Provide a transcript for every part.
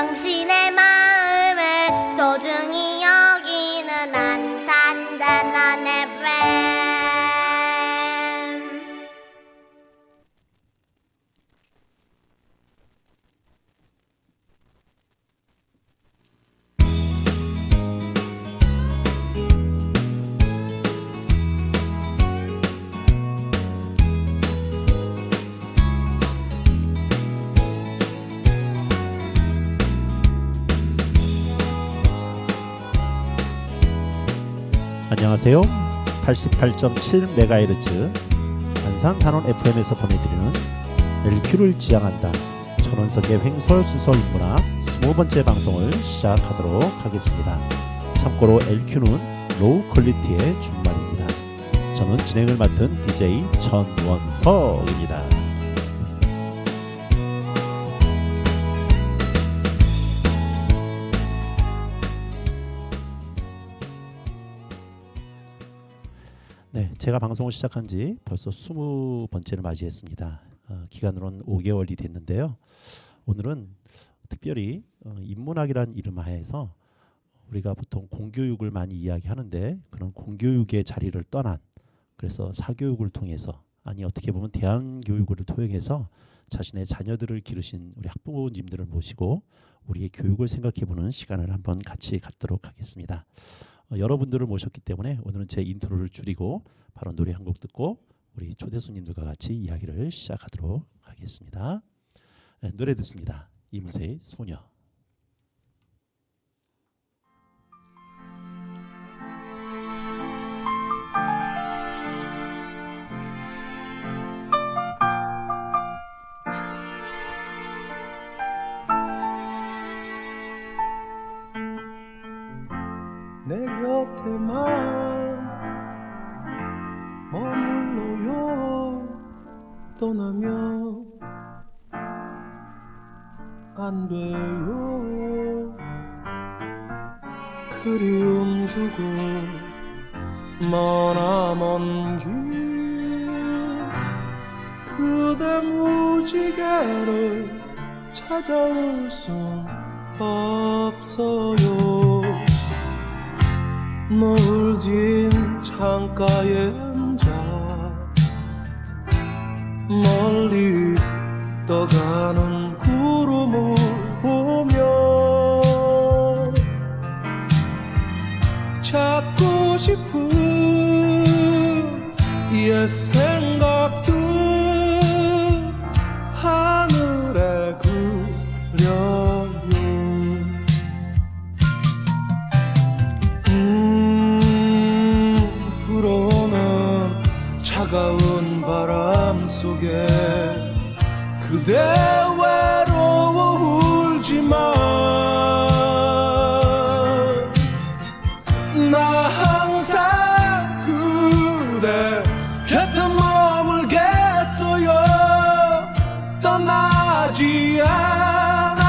당신의 마음을 소중히 여기는 안산대난 FM. 안녕하세요. 88.7MHz 안산 단원 FM에서 보내드리는 LQ를 지향한다 천원석의 횡설수설 인문학 20번째 방송을 시작하도록 하겠습니다. 참고로 LQ는 로우 퀄리티의 준말입니다. 저는 진행을 맡은 DJ 전원석입니다. 네, 제가 방송을 시작한 지 벌써 20번째를 맞이했습니다. 기간으로는 5개월이 됐는데요. 오늘은 특별히 인문학이라는 이름 하에서 우리가 보통 공교육을 많이 이야기하는데 그런 공교육의 자리를 떠난, 그래서 사교육을 통해서, 아니 어떻게 보면 대안교육을 통해서 자신의 자녀들을 기르신 우리 학부모님들을 모시고 우리의 교육을 생각해보는 시간을 한번 같이 갖도록 하겠습니다. 여러분들을 모셨기 때문에 오늘은 제 인트로를 줄이고 바로 노래 한 곡 듣고 우리 초대 손님들과 같이 이야기를 시작하도록 하겠습니다. 네, 노래 듣습니다. 이문세의 소녀. 내 곁에만 머물러요. 떠나면 안 돼요. 그리움 두고 머나먼 길 그대 무지개를 찾아올 순 없어요. 노을 진 창가에 앉아 멀리 떠가는 구름을 보며 찾고 싶은 옛 생각들 하늘에 그려요. 차가운 바람 속에 그대 외로워 울지마. 나 항상 그대 곁에 머물겠어요. 떠나지 않아요.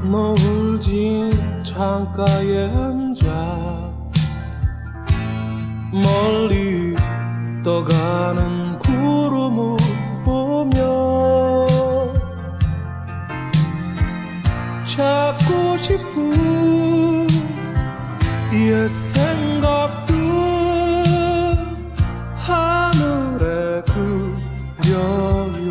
노을 진 창가에 앉아 멀리 떠가는 구름을 보며 찾고 싶은 옛 생각들 하늘에 그려요.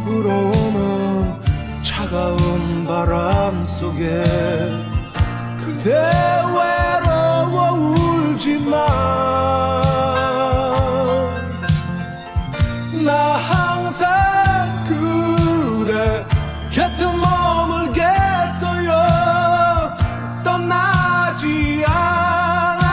불어오는 차가운 바람 속에 그대 외로워 울지마. 나 항상 그대 곁에 머물겠어요. 떠나지 않아요.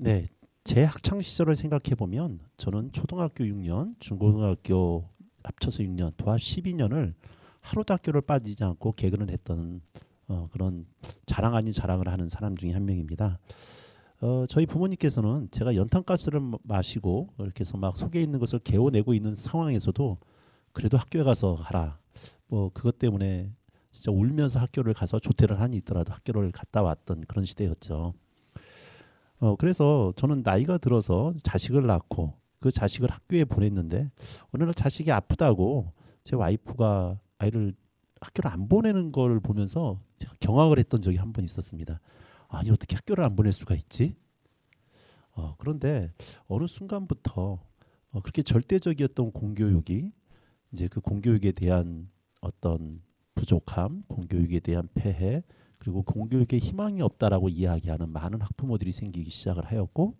네, 제 학창 시절을 생각해 보면 저는 초등학교 6년, 중고등학교 합쳐서 6년, 도합 12년을 하루도 학교를 빠지지 않고 개근을 했던 그런 자랑 아닌 자랑을 하는 사람 중에 한 명입니다. 저희 부모님께서는 제가 연탄가스를 마시고 이렇게 해서 막 속에 있는 것을 개어내고 있는 상황에서도 그래도 학교에 가서 하라. 뭐 그것 때문에 진짜 울면서 학교를 가서 조퇴를 한이 있더라도 학교를 갔다 왔던 그런 시대였죠. 그래서 저는 나이가 들어서 자식을 낳고 그 자식을 학교에 보냈는데 어느 날 자식이 아프다고 제 와이프가 아이를 학교를 안 보내는 걸 보면서 제가 경악을 했던 적이 한 번 있었습니다. 아니 어떻게 학교를 안 보낼 수가 있지? 그런데 어느 순간부터 그렇게 절대적이었던 공교육이 이제 그 공교육에 대한 어떤 부족함, 공교육에 대한 폐해, 그리고 공교육에 희망이 없다라고 이야기하는 많은 학부모들이 생기기 시작을 하였고,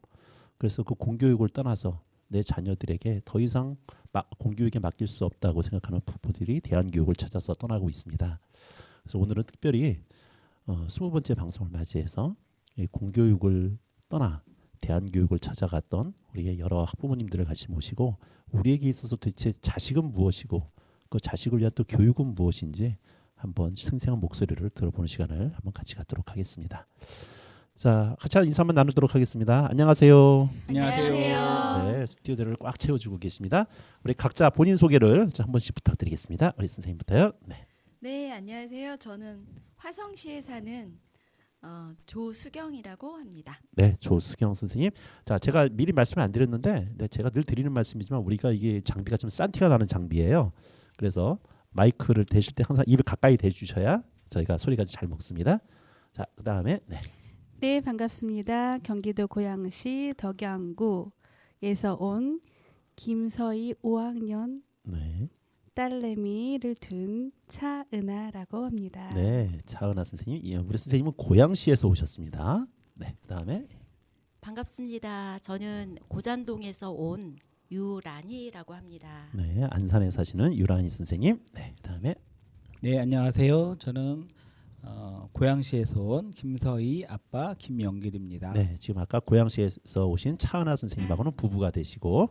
그래서 그 공교육을 떠나서 내 자녀들에게 더 이상 공교육에 맡길 수 없다고 생각하는 부모들이 대안교육을 찾아서 떠나고 있습니다. 그래서 오늘은 특별히 20번째 방송을 맞이해서 이 공교육을 떠나 대안교육을 찾아갔던 우리의 여러 학부모님들을 같이 모시고 우리에게 있어서 도대체 자식은 무엇이고 그 자식을 위한 또 교육은 무엇인지 한번 생생한 목소리를 들어보는 시간을 한번 같이 갖도록 하겠습니다. 자, 같이 인사 한번 나누도록 하겠습니다. 안녕하세요. 안녕하세요. 네, 스튜디오를 꽉 채워주고 계십니다. 우리 각자 본인 소개를 한 번씩 부탁드리겠습니다. 우리 선생님부터요. 네. 네, 안녕하세요. 저는 화성시에 사는 조수경이라고 합니다. 네, 조수경 선생님. 자, 제가 미리 말씀을 안 드렸는데, 네, 제가 늘 드리는 말씀이지만 우리가 이게 장비가 좀 싼 티가 나는 장비예요. 그래서 마이크를 대실 때 항상 입을 가까이 대주셔야 저희가 소리가 잘 먹습니다. 자, 그 다음에 네, 반갑습니다. 경기도 고양시 덕양구에서 온 김서희 5학년 네, 딸내미를 둔 차은아라고 합니다. 네, 차은아 선생님. 예, 우리 선생님은 고양시에서 오셨습니다. 네, 그 다음에 반갑습니다. 저는 고잔동에서 온 유란이라고 합니다. 네, 안산에 사시는 유란이 선생님. 네, 그 다음에 네, 안녕하세요. 저는 고양시에서 온 김서희 아빠 김영길입니다. 네, 지금 아까 고양시에서 오신 차은아 선생님하고는 부부가 되시고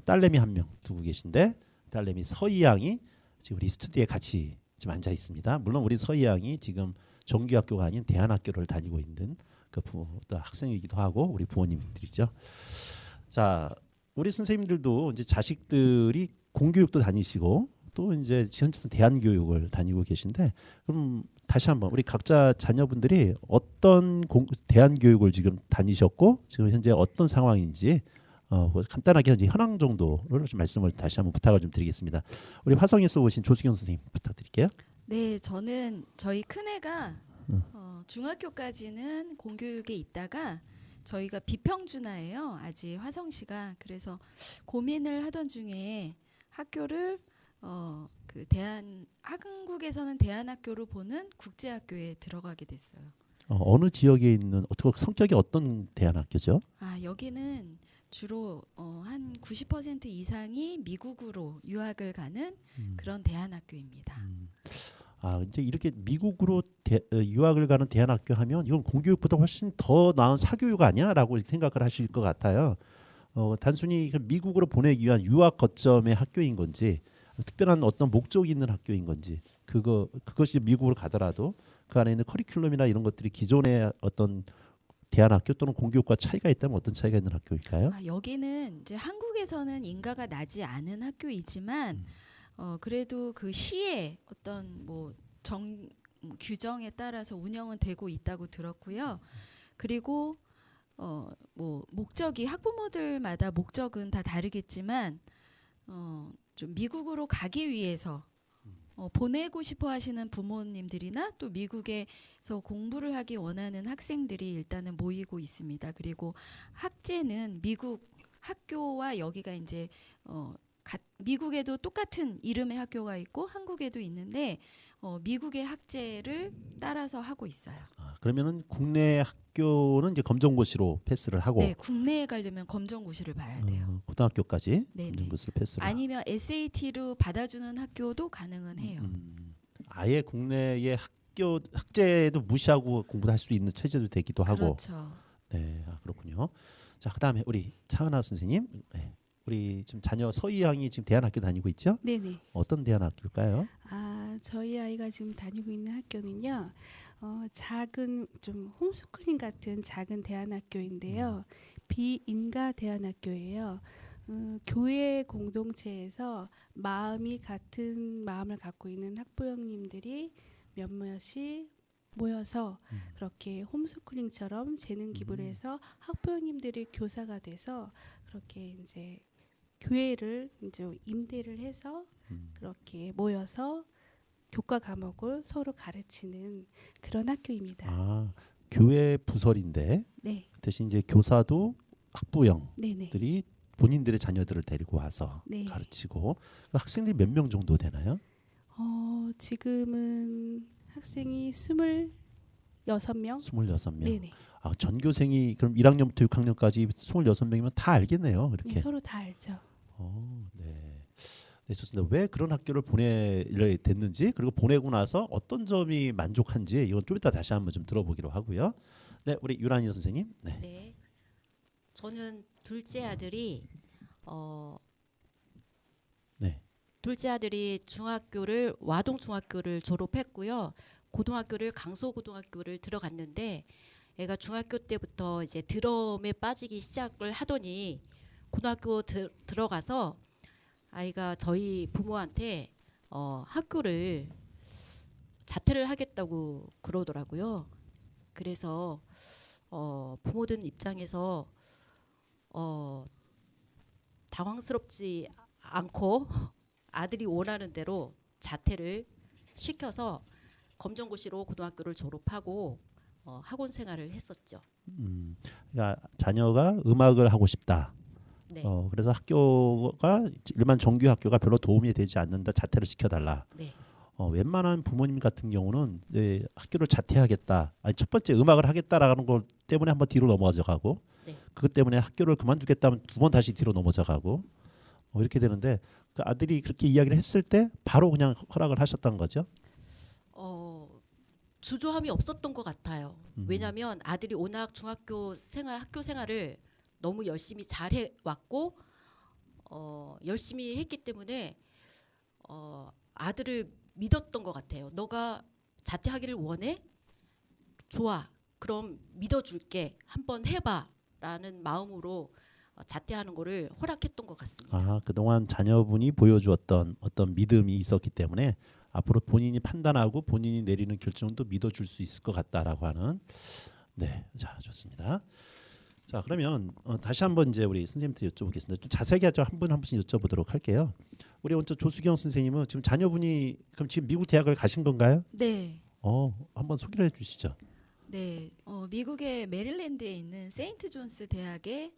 딸내미 한 명 두고 계신데 딸내미 서희 양이 지금 우리 스튜디오에 같이 지금 앉아 있습니다. 물론 우리 서희 양이 지금 정규학교가 아닌 대안학교를 다니고 있는 그 학생이기도 하고 우리 부모님들이죠. 자, 우리 선생님들도 이제 자식들이 공교육도 다니시고 또 이제 현재 대안교육을 다니고 계신데 그럼 다시 한번 우리 각자 자녀분들이 어떤 대안교육을 지금 다니셨고 지금 현재 어떤 상황인지 간단하게 현재 현황 정도를 좀 말씀을 다시 한번 부탁을 좀 드리겠습니다. 우리 화성에서 오신 조수경 선생님 부탁드릴게요. 네, 저는 저희 큰애가 중학교까지는 공교육에 있다가 저희가 비평준화예요. 아직 화성시가. 그래서 고민을 하던 중에 학교를 한국에서는 대안학교로 보는 국제학교에 들어가게 됐어요. 어느 지역에 있는 성격이 어떤 대안학교죠? 여기는 주로 한 90% 이상이 미국으로 유학을 가는 그런 대안학교입니다. 이제 이렇게 미국으로 유학을 가는 대안학교 하면 이건 공교육보다 훨씬 더 나은 사교육 아니야라고 생각을 하실 것 같아요. 단순히 미국으로 보내기 위한 유학 거점의 학교인 건지 특별한 어떤 목적이 있는 학교인 건지 그것이 미국으로 가더라도 그 안에 있는 커리큘럼이나 이런 것들이 기존의 어떤 대안학교 또는 공교육과 차이가 있다면 어떤 차이가 있는 학교일까요? 여기는 이제 한국에서는 인가가 나지 않은 학교이지만 그래도 그 시의 어떤 규정에 따라서 운영은 되고 있다고 들었고요. 그리고 목적이 학부모들마다 목적은 다 다르겠지만 좀 미국으로 가기 위해서 보내고 싶어 하시는 부모님들이나 또 미국에서 공부를 하기 원하는 학생들이 일단은 모이고 있습니다. 그리고 학제는 미국 학교와 여기가 이제 미국에도 똑같은 이름의 학교가 있고 한국에도 있는데 미국의 학제를 따라서 하고 있어요. 그러면은 국내 학교는 이제 검정고시로 패스를 하고 네, 국내에 가려면 검정고시를 봐야 돼요. 고등학교까지 네네. 검정고시를 패스를 아니면 SAT로 받아주는 학교도 가능은 해요. 아예 국내의 학제도 무시하고 공부를 할 수 있는 체제도 되기도 하고. 그렇죠. 네, 그렇군요. 자, 그다음에 우리 차은아 선생님, 네. 우리 지금 자녀 서희 양이 지금 대안학교 다니고 있죠? 네네. 어떤 대안학교일까요? 저희 아이가 지금 다니고 있는 학교는요. 작은 좀 홈스쿨링 같은 작은 대안학교인데요. 비인가 대안학교예요. 교회 공동체에서 마음이 같은 마음을 갖고 있는 학부형님들이 몇몇이 모여서 그렇게 홈스쿨링처럼 재능 기부를 해서 학부형님들이 교사가 돼서 그렇게 이제 교회를 이제 임대를 해서 그렇게 모여서 교과 과목을 서로 가르치는 그런 학교입니다. 아, 교회 부설인데 네, 대신 이제 교사도 학부형들이 네네. 본인들의 자녀들을 데리고 와서 네. 가르치고 학생들이 몇 명 정도 되나요? 지금은 학생이 26명? 26명. 네네. 아, 전교생이 그럼 1학년부터 6학년까지 26명이면 다 알겠네요. 이렇게. 네, 서로 다 알죠. 네. 네, 좋습니다. 왜 그런 학교를 보내려 됐는지 그리고 보내고 나서 어떤 점이 만족한지 이건 좀 이따 다시 한번 좀 들어보기로 하고요. 네, 우리 유란이 선생님. 네. 네. 저는 둘째 아들이 네. 둘째 아들이 중학교를 와동 중학교를 졸업했고요. 고등학교를 강서고등학교를 들어갔는데 애가 중학교 때부터 이제 드럼에 빠지기 시작을 하더니 고등학교 들어가서 아이가 저희 부모한테 학교를 자퇴를 하겠다고 그러더라고요. 그래서 부모들 입장에서 당황스럽지 않고 아들이 원하는 대로 자퇴를 시켜서 검정고시로 고등학교를 졸업하고 학원 생활을 했었죠. 그러니까 자녀가 음악을 하고 싶다. 네. 그래서 학교가 일반 정규 학교가 별로 도움이 되지 않는다. 자퇴를 시켜달라. 네. 웬만한 부모님 같은 경우는 학교를 자퇴하겠다. 아니, 첫 번째 음악을 하겠다라는 것 때문에 한번 뒤로 넘어져 가고 네. 그것 때문에 학교를 그만두겠다면 두 번 다시 뒤로 넘어져 가고 이렇게 되는데 그 아들이 그렇게 이야기를 했을 때 바로 그냥 허락을 하셨던 거죠. 주저함이 없었던 것 같아요. 왜냐하면 아들이 워낙 중학교 생활, 학교 생활을 너무 열심히 잘해 왔고 열심히 했기 때문에 아들을 믿었던 것 같아요. 너가 자퇴하기를 원해? 좋아. 그럼 믿어줄게. 한번 해봐라는 마음으로 자퇴하는 거를 허락했던 것 같습니다. 아, 그동안 자녀분이 보여주었던 어떤 믿음이 있었기 때문에 앞으로 본인이 판단하고 본인이 내리는 결정도 믿어줄 수 있을 것 같다라고 하는. 네, 자 좋습니다. 자 그러면 다시 한번 이제 우리 선생님한테 여쭤보겠습니다. 좀 자세하게 한 분 한 분씩 여쭤보도록 할게요. 우리 먼저 조수경 선생님은 지금 자녀분이 그럼 지금 미국 대학을 가신 건가요? 네. 한번 소개를 해주시죠. 네. 미국의 메릴랜드에 있는 세인트 존스 대학에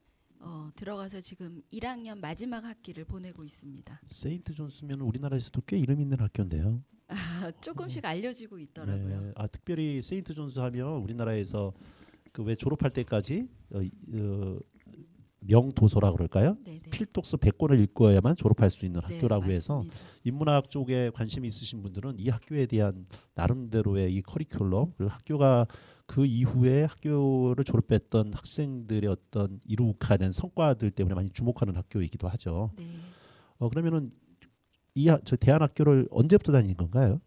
들어가서 지금 1학년 마지막 학기를 보내고 있습니다. 세인트 존스면 우리나라에서도 꽤 이름 있는 학교인데요. 조금씩 알려지고 있더라고요. 네. 특별히 세인트 존스 하면 우리나라에서 그 왜 졸업할 때까지 명도서라 그럴까요? 네네. 필독서 100권을 읽어야만 졸업할 수 있는 네, 학교라고 해서 맞습니다. 인문학 쪽에 관심이 있으신 분들은 이 학교에 대한 나름대로의 이 커리큘럼 그리고 학교가 그 이후에 학교를 졸업했던 학생들의 어떤 이룩하는 성과들 때문에 많이 주목하는 학교이기도 하죠. 네. 그러면은 저 대안학교를 언제부터 다니는 건가요?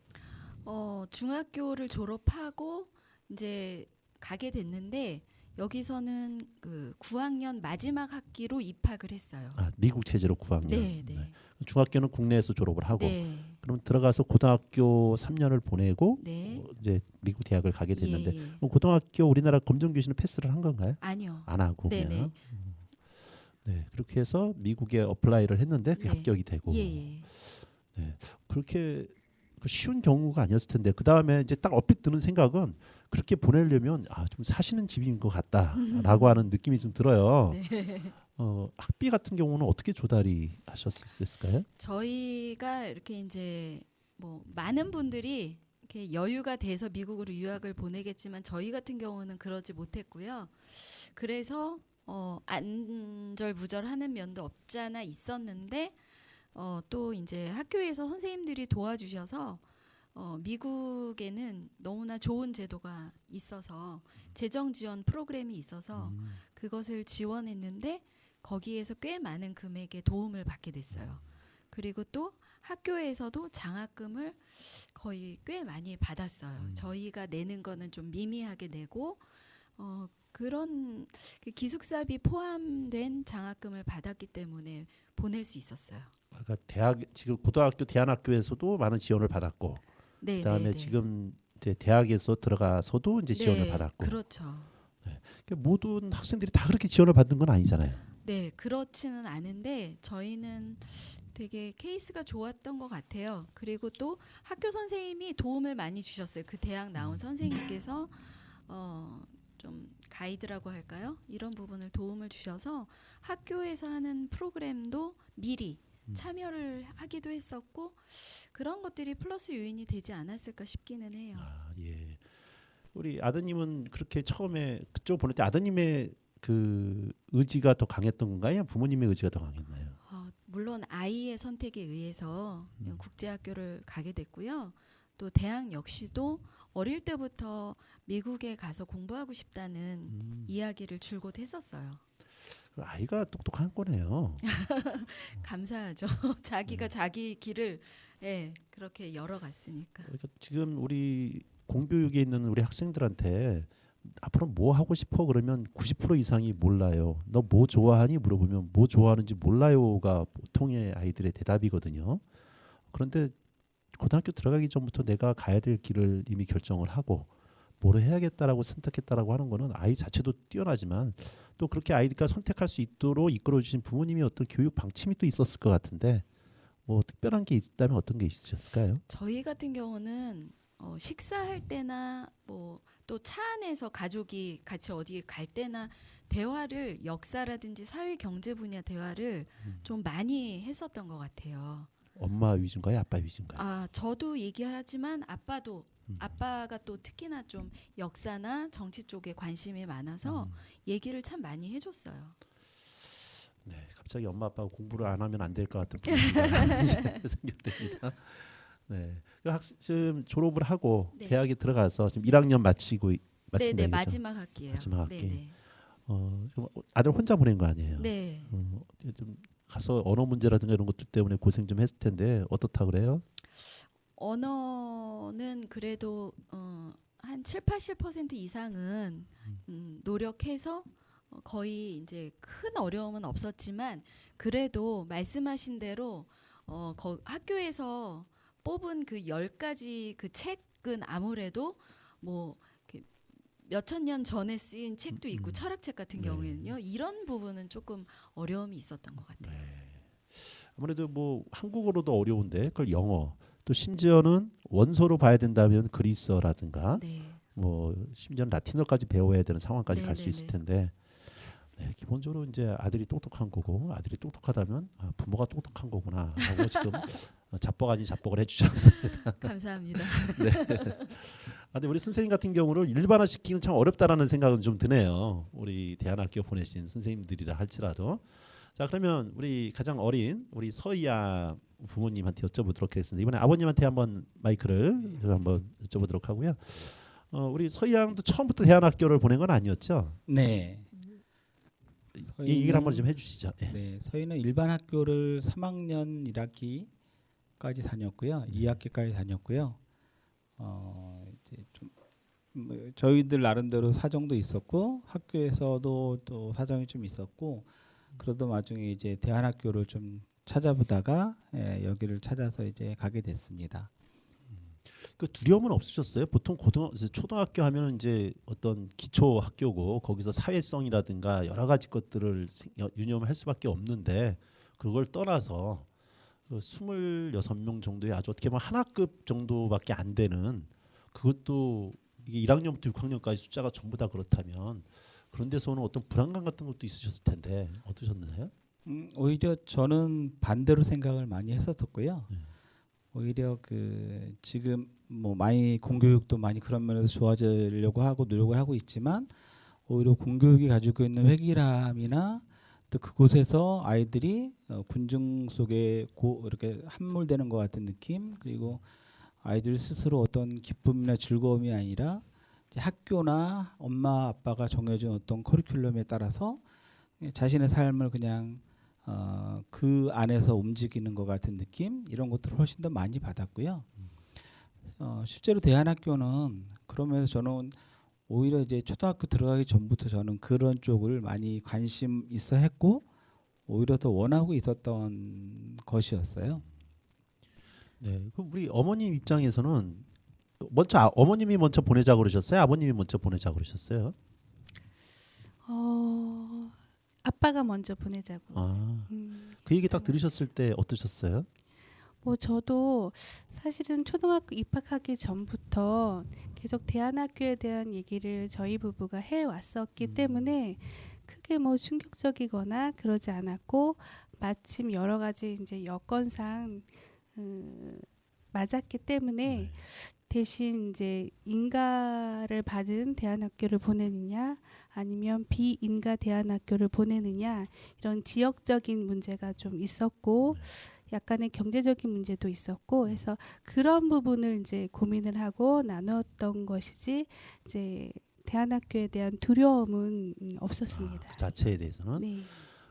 중학교를 졸업하고 이제 가게 됐는데 여기서는 그 9학년 마지막 학기로 입학을 했어요. 미국 체제로 9학년. 네, 네. 중학교는 국내에서 졸업을 하고 네. 그럼 들어가서 고등학교 3년을 보내고 네. 이제 미국 대학을 가게 됐는데 예, 예. 그럼 고등학교 우리나라 검정교시는 패스를 한 건가요? 아니요. 안 하고 네네. 그냥. 네, 그렇게 해서 미국에 어플라이를 했는데 그게 네. 합격이 되고. 예. 네, 그렇게 쉬운 경우가 아니었을 텐데 그 다음에 이제 딱 얼핏 드는 생각은 그렇게 보내려면 좀 사시는 집인 것 같다라고 하는 느낌이 좀 들어요. 네. 학비 같은 경우는 어떻게 조달이 하셨을까요? 저희가 이렇게 이제 뭐 많은 분들이 이렇게 여유가 돼서 미국으로 유학을 보내겠지만 저희 같은 경우는 그러지 못했고요. 그래서 안절부절하는 면도 없지 않아 있었는데 또 이제 학교에서 선생님들이 도와주셔서 미국에는 너무나 좋은 제도가 있어서 재정 지원 프로그램이 있어서 그것을 지원했는데 거기에서 꽤 많은 금액의 도움을 받게 됐어요. 그리고 또 학교에서도 장학금을 거의 꽤 많이 받았어요. 저희가 내는 거는 좀 미미하게 내고 그런 그 기숙사비 포함된 장학금을 받았기 때문에 보낼 수 있었어요. 그러니까 지금 고등학교 대안학교에서도 많은 지원을 받았고 네, 그다음에 네, 네. 지금 이제 대학에서 들어가서도 이제 지원을 네, 받았고 그렇죠. 그러니까 모든 학생들이 다 그렇게 지원을 받는 건 아니잖아요. 네, 그렇지는 않은데 저희는 되게 케이스가 좋았던 것 같아요. 그리고 또 학교 선생님이 도움을 많이 주셨어요. 그 대학 나온 선생님께서 좀 가이드라고 할까요? 이런 부분을 도움을 주셔서 학교에서 하는 프로그램도 미리 참여를 하기도 했었고 그런 것들이 플러스 요인이 되지 않았을까 싶기는 해요. 아, 예. 우리 아드님은 그렇게 처음에 그쪽 보낼 때 아드님의 그 의지가 더 강했던 건가요? 부모님의 의지가 더 강했나요? 물론 아이의 선택에 의해서 국제학교를 가게 됐고요. 또 대학 역시도 어릴 때부터 미국에 가서 공부하고 싶다는 이야기를 줄곧 했었어요. 아이가 똑똑한 거네요. 감사하죠. 자기가 자기 길을 그렇게 열어갔으니까. 그러니까 지금 우리 공교육에 있는 우리 학생들한테 앞으로 뭐 하고 싶어 그러면 90% 이상이 몰라요. 너 뭐 좋아하니 물어보면 뭐 좋아하는지 몰라요가 보통의 아이들의 대답이거든요. 그런데 고등학교 들어가기 전부터 내가 가야 될 길을 이미 결정을 하고 뭐를 해야겠다라고 선택했다라고 하는 거는 아이 자체도 뛰어나지만 또 그렇게 아이가 선택할 수 있도록 이끌어 주신 부모님의 어떤 교육 방침이 또 있었을 것 같은데 뭐 특별한 게 있다면 어떤 게 있으셨을까요? 저희 같은 경우는 식사할 때나 뭐 또 차 안에서 가족이 같이 어디 갈 때나 대화를 역사라든지 사회 경제 분야 대화를 좀 많이 했었던 것 같아요. 엄마 위주인가요? 아빠 위주인가요? 저도 얘기하지만 아빠가 또 특히나 좀 역사나 정치 쪽에 관심이 많아서 얘기를 참 많이 해줬어요. 네, 갑자기 엄마 아빠가 공부를 안 하면 안 될 것 같은 분위기가 생겼습니다. 네, 지금 졸업을 하고 네. 대학에 들어가서 지금 1학년 마친다 네네 이거죠? 마지막 학기예요. 마지막 학기. 네네. 좀 아들 혼자 보낸 거 아니에요? 네. 좀 가서 언어 문제라든가 이런 것들 때문에 고생 좀 했을 텐데 어떻다 그래요? 언어는 그래도 한 7-80% 이상은 노력해서 거의 이제 큰 어려움은 없었지만 그래도 말씀하신 대로 학교에서 뽑은 그 10가지 그 책은 아무래도 뭐 몇천 년 전에 쓰인 책도 있고 철학책 같은 네. 경우에는요. 이런 부분은 조금 어려움이 있었던 것 같아요. 아무래도 뭐 한국어로도 어려운데 그걸 영어 또 심지어는 원서로 봐야 된다면 그리스어라든가 네. 뭐 심지어는 라틴어까지 배워야 되는 상황까지 갈 수 네네네. 있을 텐데 기본적으로 이제 아들이 똑똑한 거고 아들이 똑똑하다면 부모가 똑똑한 거구나 하고 지금 자뻑 아닌 자뻑을 해주셨습니다. 감사합니다. 근데 우리 선생님 같은 경우를 일반화시키는 참 어렵다라는 생각은 좀 드네요. 우리 대안학교 보내신 선생님들이라 할지라도. 자 그러면 우리 가장 어린 우리 서희양 부모님한테 여쭤보도록 하겠습니다. 이번에 아버님한테 한번 마이크를 한번 여쭤보도록 하고요. 우리 서희양도 처음부터 대안학교를 보낸 건 아니었죠? 네. 이 얘기를 한번 좀 해주시죠. 네. 네, 저희는 일반 학교를 3학년 1학기까지 다녔고요, 2학기까지 다녔고요. 이제 좀 저희들 나름대로 사정도 있었고 학교에서도 또 사정이 좀 있었고 그러던 와중에 이제 대안학교를 좀 찾아보다가 여기를 찾아서 이제 가게 됐습니다. 그 두려움은 없으셨어요? 보통 초등학교 하면 이제 어떤 기초 학교고 거기서 사회성이라든가 여러 가지 것들을 유념할 수밖에 없는데 그걸 떠나서 26명 정도의 아주 어떻게 보면 하나급 정도밖에 안 되는 그것도 이게 1학년부터 6학년까지 숫자가 전부 다 그렇다면 그런 데서 오는 어떤 불안감 같은 것도 있으셨을 텐데 어떠셨나요? 오히려 저는 반대로 생각을 많이 했었고요. 오히려 그 지금 뭐 많이 공교육도 많이 그런 면에서 좋아지려고 하고 노력을 하고 있지만 오히려 공교육이 가지고 있는 회귀감이나 또 그곳에서 아이들이 군중 속에 이렇게 함몰되는 것 같은 느낌 그리고 아이들 스스로 어떤 기쁨이나 즐거움이 아니라 이제 학교나 엄마 아빠가 정해준 어떤 커리큘럼에 따라서 자신의 삶을 그냥 그 안에서 움직이는 것 같은 느낌, 이런 것들을 훨씬 더 많이 받았고요. 실제로 대안학교는 그러면서 저는 오히려 이제 초등학교 들어가기 전부터 저는 그런 쪽을 많이 관심 있어 했고 오히려 더 원하고 있었던 것이었어요. 네, 그럼 우리 어머님 입장에서는 먼저 어머님이 먼저 보내자고 그러셨어요? 아버님이 먼저 보내자고 그러셨어요? 아빠가 먼저 보내자고. 그 얘기 딱 들으셨을 때 어떠셨어요? 뭐 저도 사실은 초등학교 입학하기 전부터 계속 대안학교에 대한 얘기를 저희 부부가 해왔었기 때문에 크게 뭐 충격적이거나 그러지 않았고, 마침 여러 가지 이제 여건상 맞았기 때문에 대신 이제 인가를 받은 대안학교를 보내느냐 아니면 비인가 대안학교를 보내느냐, 이런 지역적인 문제가 좀 있었고 약간의 경제적인 문제도 있었고 해서 그런 부분을 이제 고민을 하고 나눴던 것이지 이제 대안학교에 대한 두려움은 없었습니다. 그 자체에 대해서는. 네.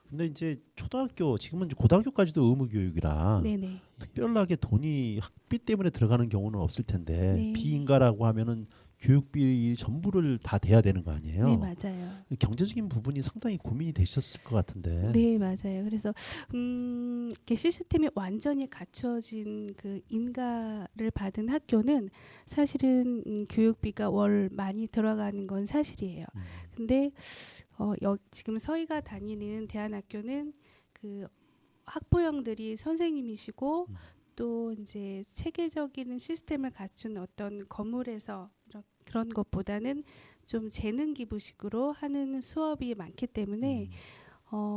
근데 이제 초등학교, 지금은 이제 고등학교까지도 의무 교육이라 네네. 특별하게 돈이 학비 때문에 들어가는 경우는 없을 텐데 네. 비인가라고 하면은 교육비 전부를 다 대야 되는 거 아니에요? 네, 맞아요. 경제적인 부분이 상당히 고민이 되셨을 것 같은데. 네, 맞아요. 그래서 이렇게 시스템이 완전히 갖춰진 그 인가를 받은 학교는 사실은 교육비가 월 많이 들어가는 건 사실이에요. 근데 지금 서희가 다니는 대안학교는 그 학부형들이 선생님이시고 또 이제 체계적인 시스템을 갖춘 어떤 건물에서 그런 것보다는 좀 재능 기부식으로 하는 수업이 많기 때문에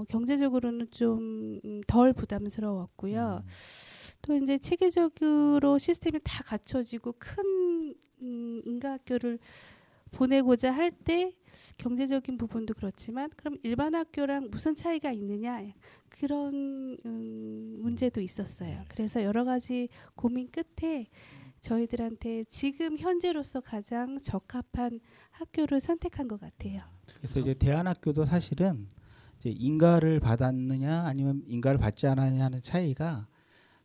경제적으로는 좀 덜 부담스러웠고요. 또 이제 체계적으로 시스템이 다 갖춰지고 큰 인가학교를 보내고자 할 때 경제적인 부분도 그렇지만 그럼 일반 학교랑 무슨 차이가 있느냐, 그런 문제도 있었어요. 그래서 여러 가지 고민 끝에 저희들한테 지금 현재로서 가장 적합한 학교를 선택한 것 같아요. 그래서 이제 대안학교도 사실은 이제 인가를 받았느냐 아니면 인가를 받지 않았느냐 하는 차이가,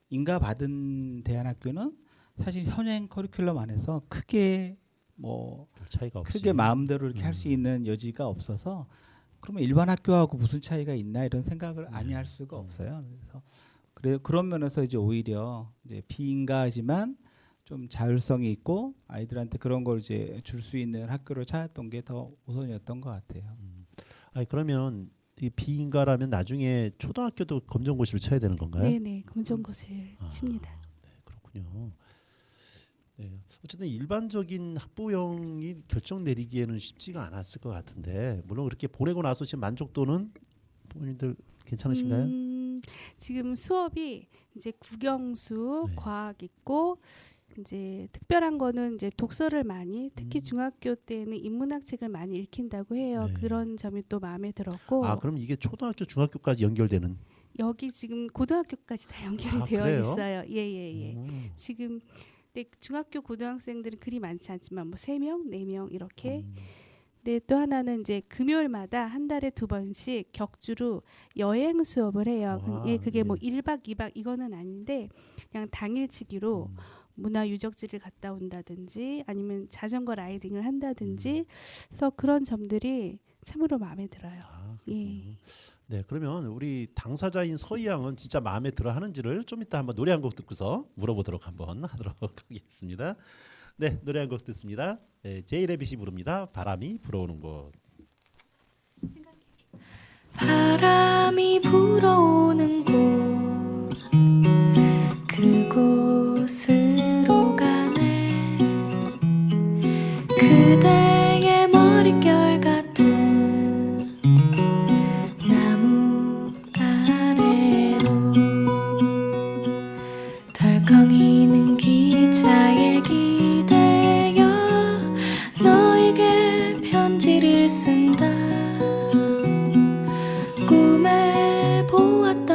인가 받은 대안학교는 사실 현행 커리큘럼 안에서 크게 뭐 차이가 없이 크게 마음대로 이렇게 할 수 있는 여지가 없어서, 그러면 일반 학교하고 무슨 차이가 있나 이런 생각을 아니 할 수가 없어요. 그래서 그런 면에서 이제 오히려 이제 비인가지만 좀 자율성이 있고 아이들한테 그런 걸 이제 줄 수 있는 학교를 찾았던 게 더 우선이었던 것 같아요. 아니 그러면 이 비인가라면 나중에 초등학교도 검정고시를 쳐야 되는 건가요? 네네, 검정고시를 칩니다. 네, 그렇군요. 네. 어쨌든 일반적인 학부형이 결정 내리기에는 쉽지가 않았을 것 같은데, 물론 그렇게 보내고 나서 지금 만족도는 본인들 괜찮으신가요? 지금 수업이 이제 국영수, 네. 과학 있고 이제 특별한 거는 이제 독서를 많이, 특히 중학교 때는 인문학 책을 많이 읽힌다고 해요. 네. 그런 점이 또 마음에 들었고, 그럼 이게 초등학교, 중학교까지 연결되는? 여기 지금 고등학교까지 다 연결이 되어 그래요? 있어요. 예예예. 지금 근데 중학교 고등학생들은 그리 많지 않지만 뭐 3명, 4명 이렇게. 근데 또 하나는 이제 금요일마다 한 달에 2번씩 격주로 여행 수업을 해요. 와, 그게 뭐 네. 1박 2박 이거는 아닌데 그냥 당일치기로 문화 유적지를 갔다 온다든지 아니면 자전거 라이딩을 한다든지 그래서 그런 점들이 참으로 마음에 들어요. 예. 네, 그러면 우리 당사자인 서희 양은 진짜 마음에 들어 하는지를 좀 이따 한번 노래 한 곡 듣고서 물어보도록 한번 하도록 하겠습니다. 네, 노래 한 곡 듣습니다. 네, 제이레빗이 부릅니다. 바람이 불어오는 곳. 바람이 불어오는 곳, 그곳으로 가네. 그대의 머릿결 같은 나무 아래로 덜컹이는 기차에 기대어 너에게 편지를 쓴다. 꿈에 보았던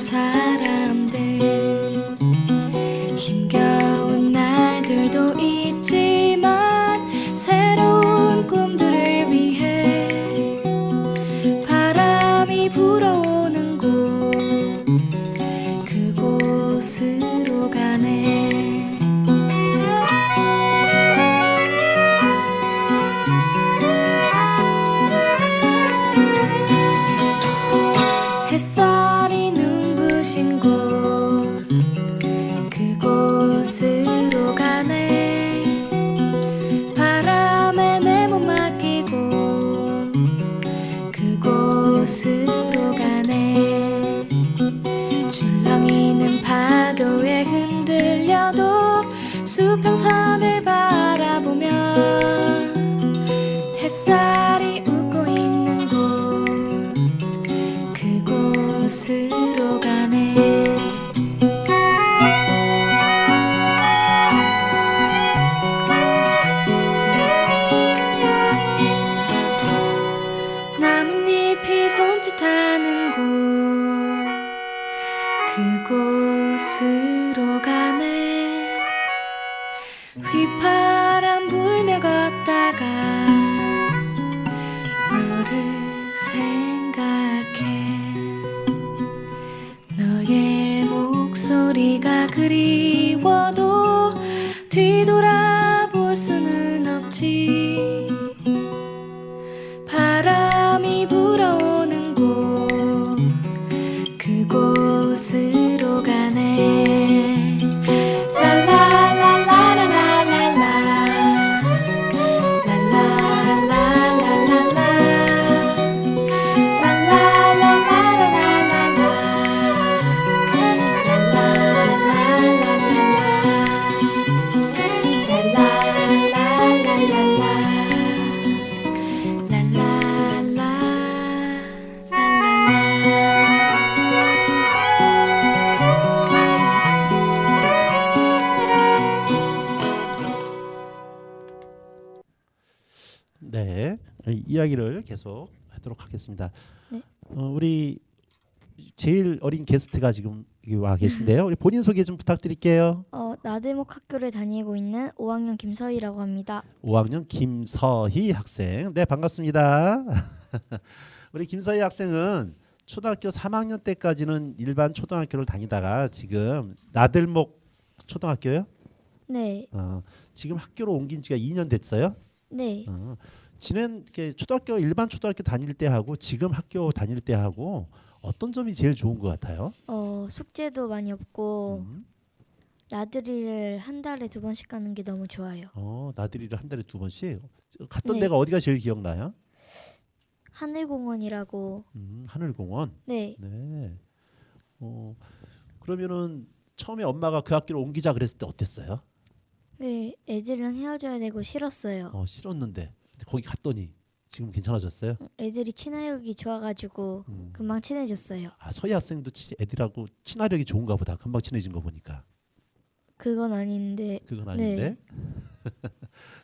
사람들 힘겨운 날들도 있지만 새로운 꿈들을 위해 바람이 불어오는 곳 그곳으로 가네. 햇살이 눈부신 곳 그곳으로 가네. 바람에 내 몸 맡기고 그곳으로 가네. 줄렁이는 파도에 흔들려도 수평선을 바라보며 햇살이 웃고 있는 곳 그곳으로 가네. 나뭇잎이 손짓하는 곳 그곳으로 가네. 휘파람 불며 걷다가 너를 생각해. 너의 목소리가 그리워도 뒤돌아볼 수는 없지. 바람이 불어오는 곳 그곳으로 가네. 라라라라라라라라 라라라라라라라 네, 이야기를 계속 하도록 하겠습니다. 네. 우리 제일 어린 게스트가 지금 여기 와 계신데요. 우리 본인 소개 좀 부탁드릴게요. 나들목 학교를 다니고 있는 5학년 김서희라고 합니다. 5학년 김서희 학생. 네, 반갑습니다. 우리 김서희 학생은 초등학교 3학년 때까지는 일반 초등학교를 다니다가 지금 나들목 초등학교요? 네, 지금 학교로 옮긴 지가 2년 됐어요? 네. 지난 이렇게 초등학교 일반 초등학교 다닐 때 하고 지금 학교 다닐 때 하고 어떤 점이 제일 좋은 것 같아요? 숙제도 많이 없고 음. 나들이를 한 달에 2번씩 가는 게 너무 좋아요. 나들이를 한 달에 2번씩 갔던 네. 데가 어디가 제일 기억나요? 하늘공원이라고. 하늘공원. 네, 네. 그러면은 처음에 엄마가 그 학교로 옮기자 그랬을 때 어땠어요? 네, 애들이랑 헤어져야 되고 싫었어요. 싫었는데 근데 거기 갔더니 지금 괜찮아졌어요? 애들이 친화력이 좋아가지고 금방 친해졌어요. 서희 학생도 애들하고 친화력이 좋은가 보다. 금방 친해진 거 보니까. 그건 아닌데. 그건 아닌데.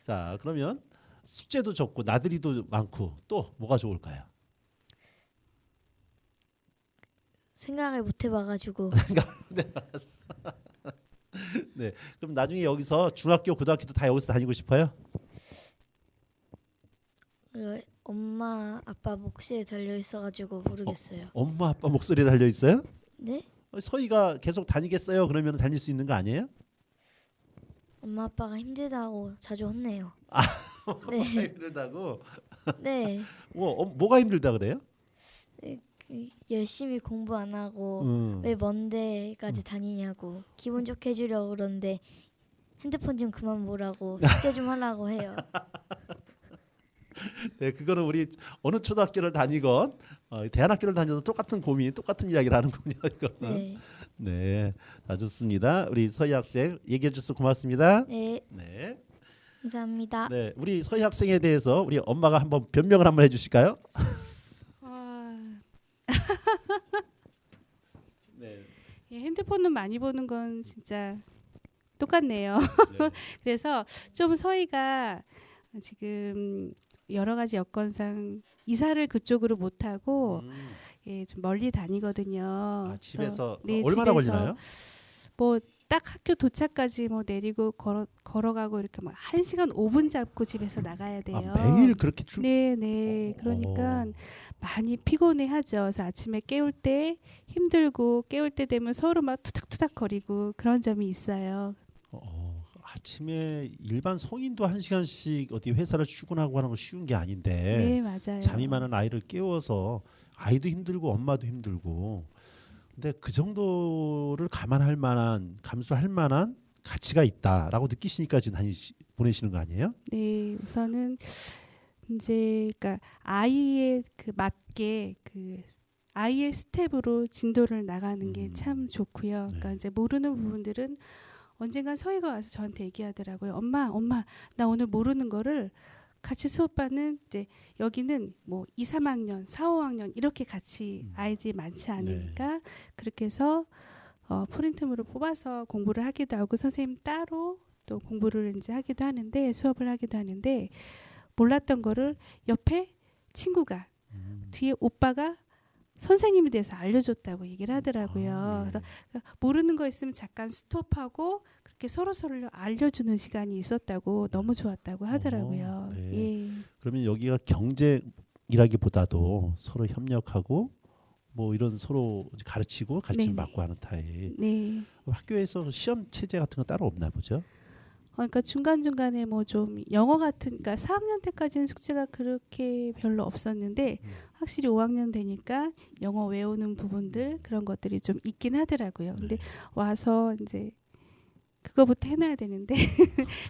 자, 그러면 숙제도 적고 나들이도 많고 또 뭐가 좋을까요? 생각을 못 해봐가지고. 네. 그럼 나중에 여기서 중학교, 고등학교도 다 여기서 다니고 싶어요? 엄마 아빠 몫에 달려 있어가지고 모르겠어요. 엄마, 아빠 목소리에 달려 있어요? 네? 서희가 계속 다니겠어요? 그러면 다닐 수 있는 거 아니에요? 엄마 아빠가 힘들다고 자주 혼내요. 네. 힘들다고? 네. 뭐가 힘들다 그래요? 열심히 공부 안 하고 왜 먼 데까지 다니냐고 기분 좋게 해주려고 그러는데 핸드폰 좀 그만 보라고 숙제 좀 하라고 해요. 네, 그거는 우리 어느 초등학교를 다니건 대안학교를 다녀도 똑같은 고민, 똑같은 이야기를 하는군요. 이거는. 네. 네, 좋습니다. 우리 서희 학생 얘기해 주셔서 고맙습니다. 네. 네. 감사합니다. 네, 우리 서희 학생에 대해서 우리 엄마가 한번 변명을 한번 해주실까요? 네. 예, 핸드폰은 많이 보는 건 진짜 똑같네요. 네. 그래서 좀 서희가 지금 여러 가지 여건상 이사를 그쪽으로 못 하고 예, 좀 멀리 다니거든요. 아, 집에서 네, 얼마나 집에서 걸리나요? 뭐 딱 학교 도착까지 뭐 내리고 걸어가고 이렇게 막 1시간 5분 잡고 집에서 나가야 돼요. 아, 매일 그렇게 네. 그러니까 많이 피곤해하죠. 그래서 아침에 깨울 때 힘들고 깨울 때 되면 서로 막 투닥투닥 거리고 그런 점이 있어요. 아침에 일반 성인도 1시간씩 어디 회사를 출근하고 하는 거 쉬운 게 아닌데 네, 맞아요. 잠이 많은 아이를 깨워서 아이도 힘들고 엄마도 힘들고 근데 그 정도를 감수할 만한 가치가 있다라고 느끼시니까 지금 보내시는 거 아니에요? 네, 우선은 이제 그러니까 아이의 그 맞게 그 아이의 스텝으로 진도를 나가는 게 참 좋고요. 그러니까 이제 모르는 부분들은 언젠간 서희가 와서 저한테 얘기하더라고요. 엄마, 나 오늘 모르는 거를 같이 수업받는 이제 여기는 뭐 2, 3학년, 4, 5학년 이렇게 같이 아이들이 많지 않으니까 그렇게 해서 프린트물을 뽑아서 공부를 하기도 하고 선생님 따로 또 공부를 이제 하기도 하는데 수업을 하기도 하는데 몰랐던 거를 옆에 친구가 뒤에 오빠가 선생님에 대해서 알려줬다고 얘기를 하더라고요. 그래서 모르는 거 있으면 잠깐 스톱하고 그렇게 서로서로 알려주는 시간이 있었다고 너무 좋았다고 하더라고요. 네. 예. 그러면 여기가 경쟁이라기보다도 서로 협력하고 뭐 이런 서로 가르치고 가르침을 네네. 받고 하는 타입. 네. 학교에서 시험 체제 같은 거 따로 없나 보죠? 그러니까 중간중간에 뭐 좀 영어 같은 그러니까 4학년 때까지는 숙제가 그렇게 별로 없었는데 확실히 5학년 되니까 영어 외우는 부분들 그런 것들이 좀 있긴 하더라고요. 근데 와서 이제 그거부터 해놔야 되는데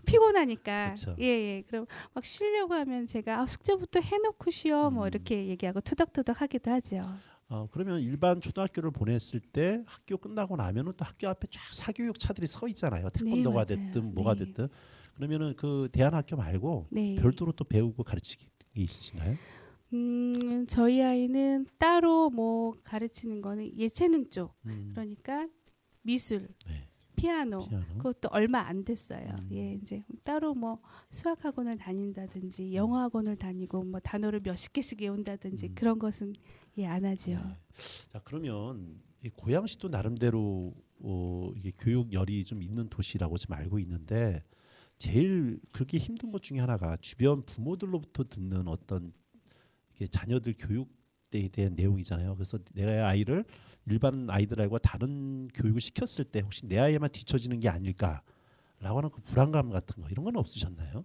피곤하니까 그렇죠. 예. 그럼 막 쉬려고 하면 제가 숙제부터 해놓고 쉬어 뭐 이렇게 얘기하고 투덕투덕 하기도 하죠. 그러면 일반 초등학교를 보냈을 때 학교 끝나고 나면은 또 학교 앞에 쫙 사교육 차들이 서 있잖아요. 태권도가 네, 맞아요. 됐든 뭐가 네. 됐든 그러면은 그 대안학교 말고 네. 별도로 또 배우고 가르치기 있으신가요? 저희 아이는 따로 뭐 가르치는 거는 예체능 쪽 그러니까 미술, 네. 피아노. 피아노. 그것도 얼마 안 됐어요. 예, 이제 따로 뭐 수학 학원을 다닌다든지 영어 학원을 다니고 뭐 단어를 몇십 개씩 외운다든지 그런 것은 안 하지요. 자, 그러면 이 고양시도 나름대로 이게 교육열이 좀 있는 도시라고 지금 알고 있는데 제일 그렇게 힘든 것 중에 하나가 주변 부모들로부터 듣는 어떤 이게 자녀들 교육에 대한 내용이잖아요. 그래서 내 아이를 일반 아이들하고 다른 교육을 시켰을 때 혹시 내 아이에만 뒤처지는 게 아닐까라고 하는 그 불안감 같은 거 이런 건 없으셨나요?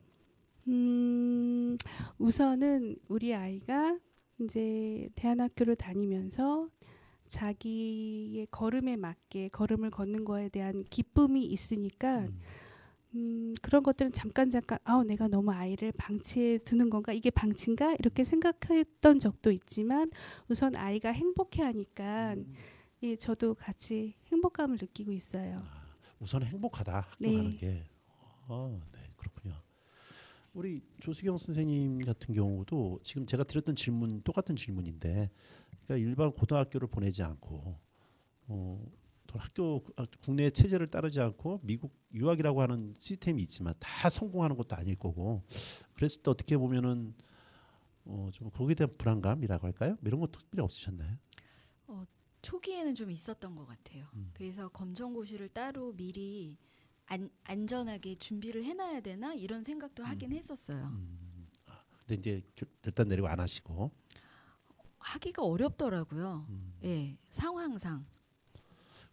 우선은 우리 아이가 이제 대안학교를 다니면서 자기의 걸음에 맞게 걸음을 걷는 거에 대한 기쁨이 있으니까 그런 것들은 잠깐 내가 너무 아이를 방치해 두는 건가 이게 방치인가 이렇게 생각했던 적도 있지만 우선 아이가 행복해하니까 예, 저도 같이 행복감을 느끼고 있어요. 우선 행복하다 학교 네. 가는 게. 네, 그렇군요. 우리 조수경 선생님 같은 경우도 지금 제가 드렸던 질문 똑같은 질문인데, 그러니까 일반 고등학교를 보내지 않고 또 학교 국내 체제를 따르지 않고 미국 유학이라고 하는 시스템이 있지만 다 성공하는 것도 아닐 거고, 그랬을 때 어떻게 보면은 좀 거기에 대한 불안감이라고 할까요? 이런 것도 특별히 없으셨나요? 초기에는 좀 있었던 것 같아요. 그래서 검정고시를 따로 미리 안전하게 준비를 해놔야 되나 이런 생각도 하긴 했었어요. 근데 이제 결단 내리고 안 하시고. 하기가 어렵더라고요. 예, 상황상.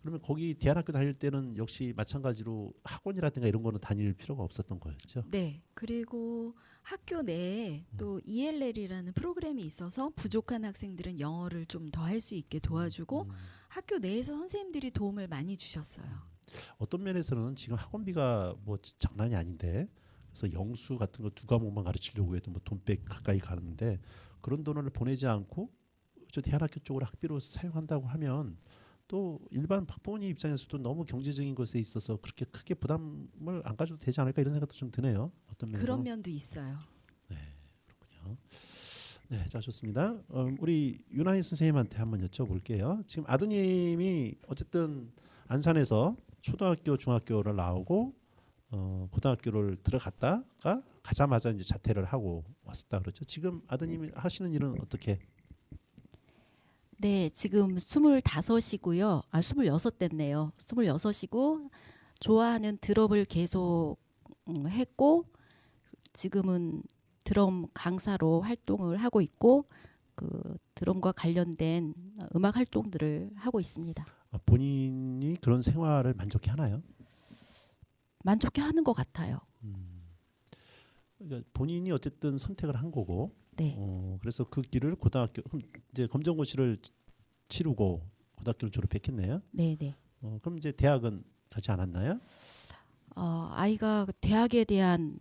그러면 거기 대안학교 다닐 때는 역시 마찬가지로 학원이라든가 이런 거는 다닐 필요가 없었던 거였죠? 네. 그리고 학교 내에 또 ELL이라는 프로그램이 있어서 부족한 학생들은 영어를 좀 더 할 수 있게 도와주고 학교 내에서 선생님들이 도움을 많이 주셨어요. 어떤 면에서는 지금 학원비가 뭐 장난이 아닌데, 그래서 영수 같은 거 2과목만 가르치려고 해도 뭐 돈백 가까이 가는데 그런 돈을 보내지 않고 저 대안학교 쪽으로 학비로 사용한다고 하면 또 일반 학부모님 입장에서도 너무 경제적인 것에 있어서 그렇게 크게 부담을 안 가져도 되지 않을까 이런 생각도 좀 드네요. 어떤 면에서 그런 면도 있어요. 네, 그렇군요. 네, 자 좋습니다. 우리 윤하희 선생님한테 한번 여쭤볼게요. 지금 아드님이 어쨌든 안산에서 초등학교, 중학교를 나오고 고등학교를 들어갔다가 가자마자 이제 자퇴를 하고 왔었다 그러죠. 지금 아드님이 하시는 일은 어떻게? 네, 지금 25이고요. 26 됐네요. 26이고 좋아하는 드럼을 계속 했고 지금은 드럼 강사로 활동을 하고 있고 그 드럼과 관련된 음악 활동들을 하고 있습니다. 본인이 그런 생활을 만족해 하나요? 만족해 하는 것 같아요. 그러니까 본인이 어쨌든 선택을 한 거고, 네. 그래서 그 길을 고등학교 그럼 이제 검정고시를 치르고 고등학교를 졸업했겠네요. 네, 네. 그럼 이제 대학은 가지 않았나요? 아이가 대학에 대한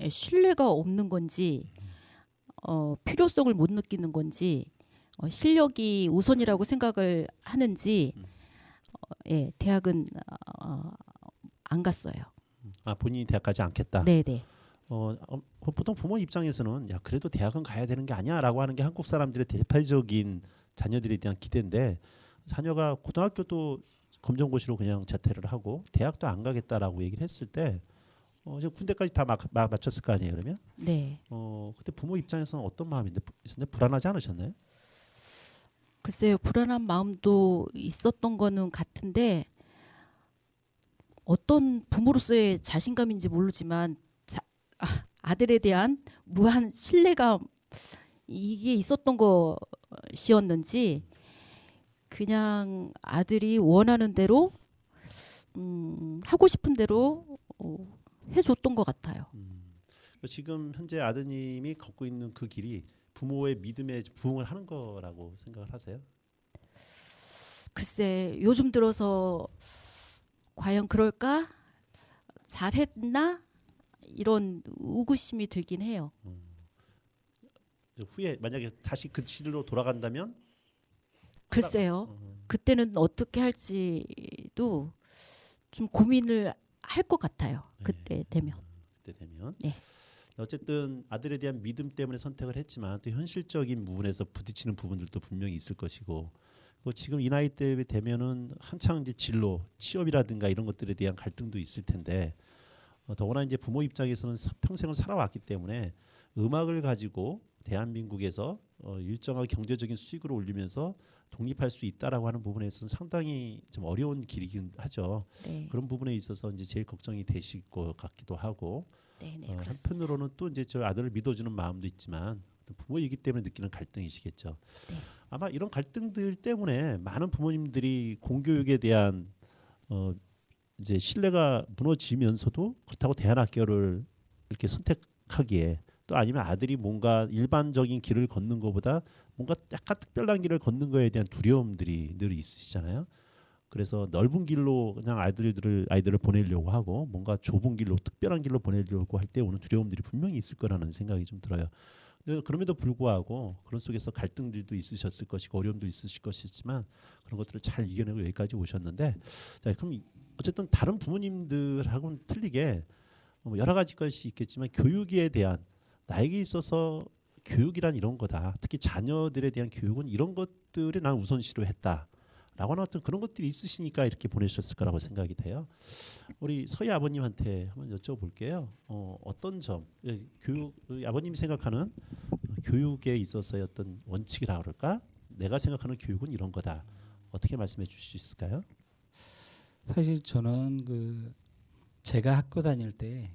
신뢰가 없는 건지 필요성을 못 느끼는 건지 실력이 우선이라고 생각을 하는지 예, 대학은 안 갔어요. 본인이 대학 가지 않겠다. 네, 네. 보통 부모 입장에서는 야 그래도 대학은 가야 되는 게 아니야라고 하는 게 한국 사람들의 대표적인 자녀들에 대한 기대인데 자녀가 고등학교도 검정고시로 그냥 자퇴를 하고 대학도 안 가겠다라고 얘기를 했을 때 이제 군대까지 다 맞췄을 거 아니에요, 그러면? 네. 그때 부모 입장에서는 어떤 마음이 있었는데 불안하지 않으셨나요? 글쎄요, 불안한 마음도 있었던 거는 같은데 어떤 부모로서의 자신감인지 모르지만 아들에 대한 무한 신뢰감 이게 있었던 것이었는지 그냥 아들이 원하는 대로 하고 싶은 대로 해줬던 것 같아요. 지금 현재 아드님이 걷고 있는 그 길이 부모의 믿음에 부응을 하는 거라고 생각을 하세요? 글쎄 요즘 들어서 과연 그럴까? 잘했나? 이런 의구심이 들긴 해요. 후에 만약에 다시 그 시대로 돌아간다면? 글쎄요. 그때는 어떻게 할지도 좀 고민을 할 것 같아요. 그때 되면. 그때 되면. 네. 어쨌든 아들에 대한 믿음 때문에 선택을 했지만 또 현실적인 부분에서 부딪히는 부분들도 분명히 있을 것이고 지금 이 나이 때 되면은 한창 이제 진로, 취업이라든가 이런 것들에 대한 갈등도 있을 텐데 더구나 이제 부모 입장에서는 평생을 살아왔기 때문에 음악을 가지고 대한민국에서 일정한 경제적인 수익을 올리면서 독립할 수 있다라고 하는 부분에서는 상당히 좀 어려운 길이긴 하죠. 네. 그런 부분에 있어서 이제 제일 걱정이 되실 것 같기도 하고 네, 네, 한편으로는 또 이제 저 아들을 믿어주는 마음도 있지만 부모이기 때문에 느끼는 갈등이시겠죠. 네. 아마 이런 갈등들 때문에 많은 부모님들이 공교육에 대한 이제 신뢰가 무너지면서도 그렇다고 대안학교를 이렇게 선택하기에 또 아니면 아들이 뭔가 일반적인 길을 걷는 것보다 뭔가 약간 특별한 길을 걷는 거에 대한 두려움들이 늘 있으시잖아요. 그래서 넓은 길로 그냥 아이들을 보내려고 하고 뭔가 좁은 길로 특별한 길로 보내려고 할 때 오는 두려움들이 분명히 있을 거라는 생각이 좀 들어요. 그럼에도 불구하고 그런 속에서 갈등들도 있으셨을 것이고 어려움도 있으실 것이지만 그런 것들을 잘 이겨내고 여기까지 오셨는데 자, 그럼 어쨌든 다른 부모님들하고는 틀리게 여러 가지 것이 있겠지만 교육에 대한 나에게 있어서 교육이란 이런 거다. 특히 자녀들에 대한 교육은 이런 것들을 난 우선시로 했다. 라고 하는 어떤 그런 것들이 있으시니까 이렇게 보내셨을 거라고 생각이 돼요. 우리 서희 아버님한테 한번 여쭤볼게요. 어떤 점, 교육, 아버님이 생각하는 교육에 있어서의 어떤 원칙이라 그럴까? 내가 생각하는 교육은 이런 거다. 어떻게 말씀해 주실 수 있을까요? 사실 저는 제가 학교 다닐 때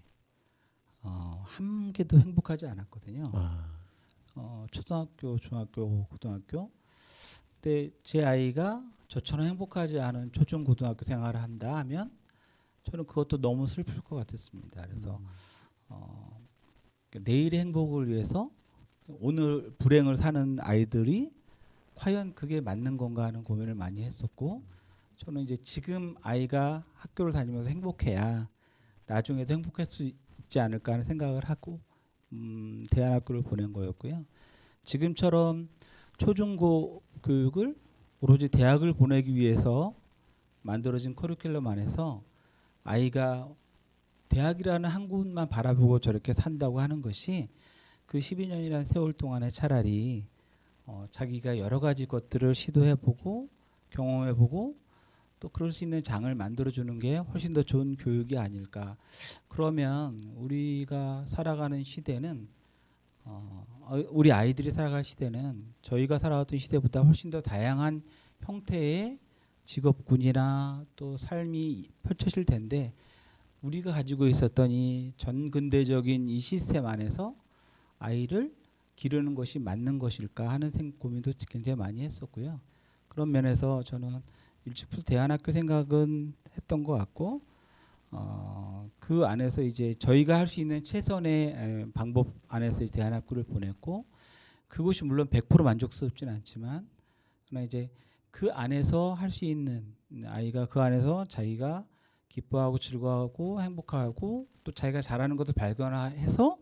한 개도 행복하지 않았거든요. 초등학교, 중학교, 고등학교 때 제 아이가 저처럼 행복하지 않은 초중 고등학교 생활을 한다 하면 저는 그것도 너무 슬플 것 같았습니다. 그래서 내일의 행복을 위해서 오늘 불행을 사는 아이들이 과연 그게 맞는 건가 하는 고민을 많이 했었고 저는 이제 지금 아이가 학교를 다니면서 행복해야 나중에도 행복할 수 있지 않을까 하는 생각을 하고 대안학교를 보낸 거였고요. 지금처럼 초중고 교육을 오로지 대학을 보내기 위해서 만들어진 커리큘럼 안에서 아이가 대학이라는 한 곳만 바라보고 저렇게 산다고 하는 것이 그 12년이라는 세월 동안에 차라리 자기가 여러 가지 것들을 시도해보고 경험해보고 또 그럴 수 있는 장을 만들어주는 게 훨씬 더 좋은 교육이 아닐까. 그러면 우리가 살아가는 시대는 우리 아이들이 살아갈 시대는 저희가 살아왔던 시대보다 훨씬 더 다양한 형태의 직업군이나 또 삶이 펼쳐질 텐데 우리가 가지고 있었던 이 전근대적인 이 시스템 안에서 아이를 기르는 것이 맞는 것일까 하는 고민도 굉장히 많이 했었고요. 그런 면에서 저는 일찍부터 대안학교 생각은 했던 것 같고 그 안에서 이제 저희가 할 수 있는 최선의 방법 안에서 대안학교를 보냈고 그것이 물론 100% 만족스럽지는 않지만 그러나 이제 그 안에서 할 수 있는 아이가 그 안에서 자기가 기뻐하고 즐거워하고 행복하고 또 자기가 잘하는 것을 발견해서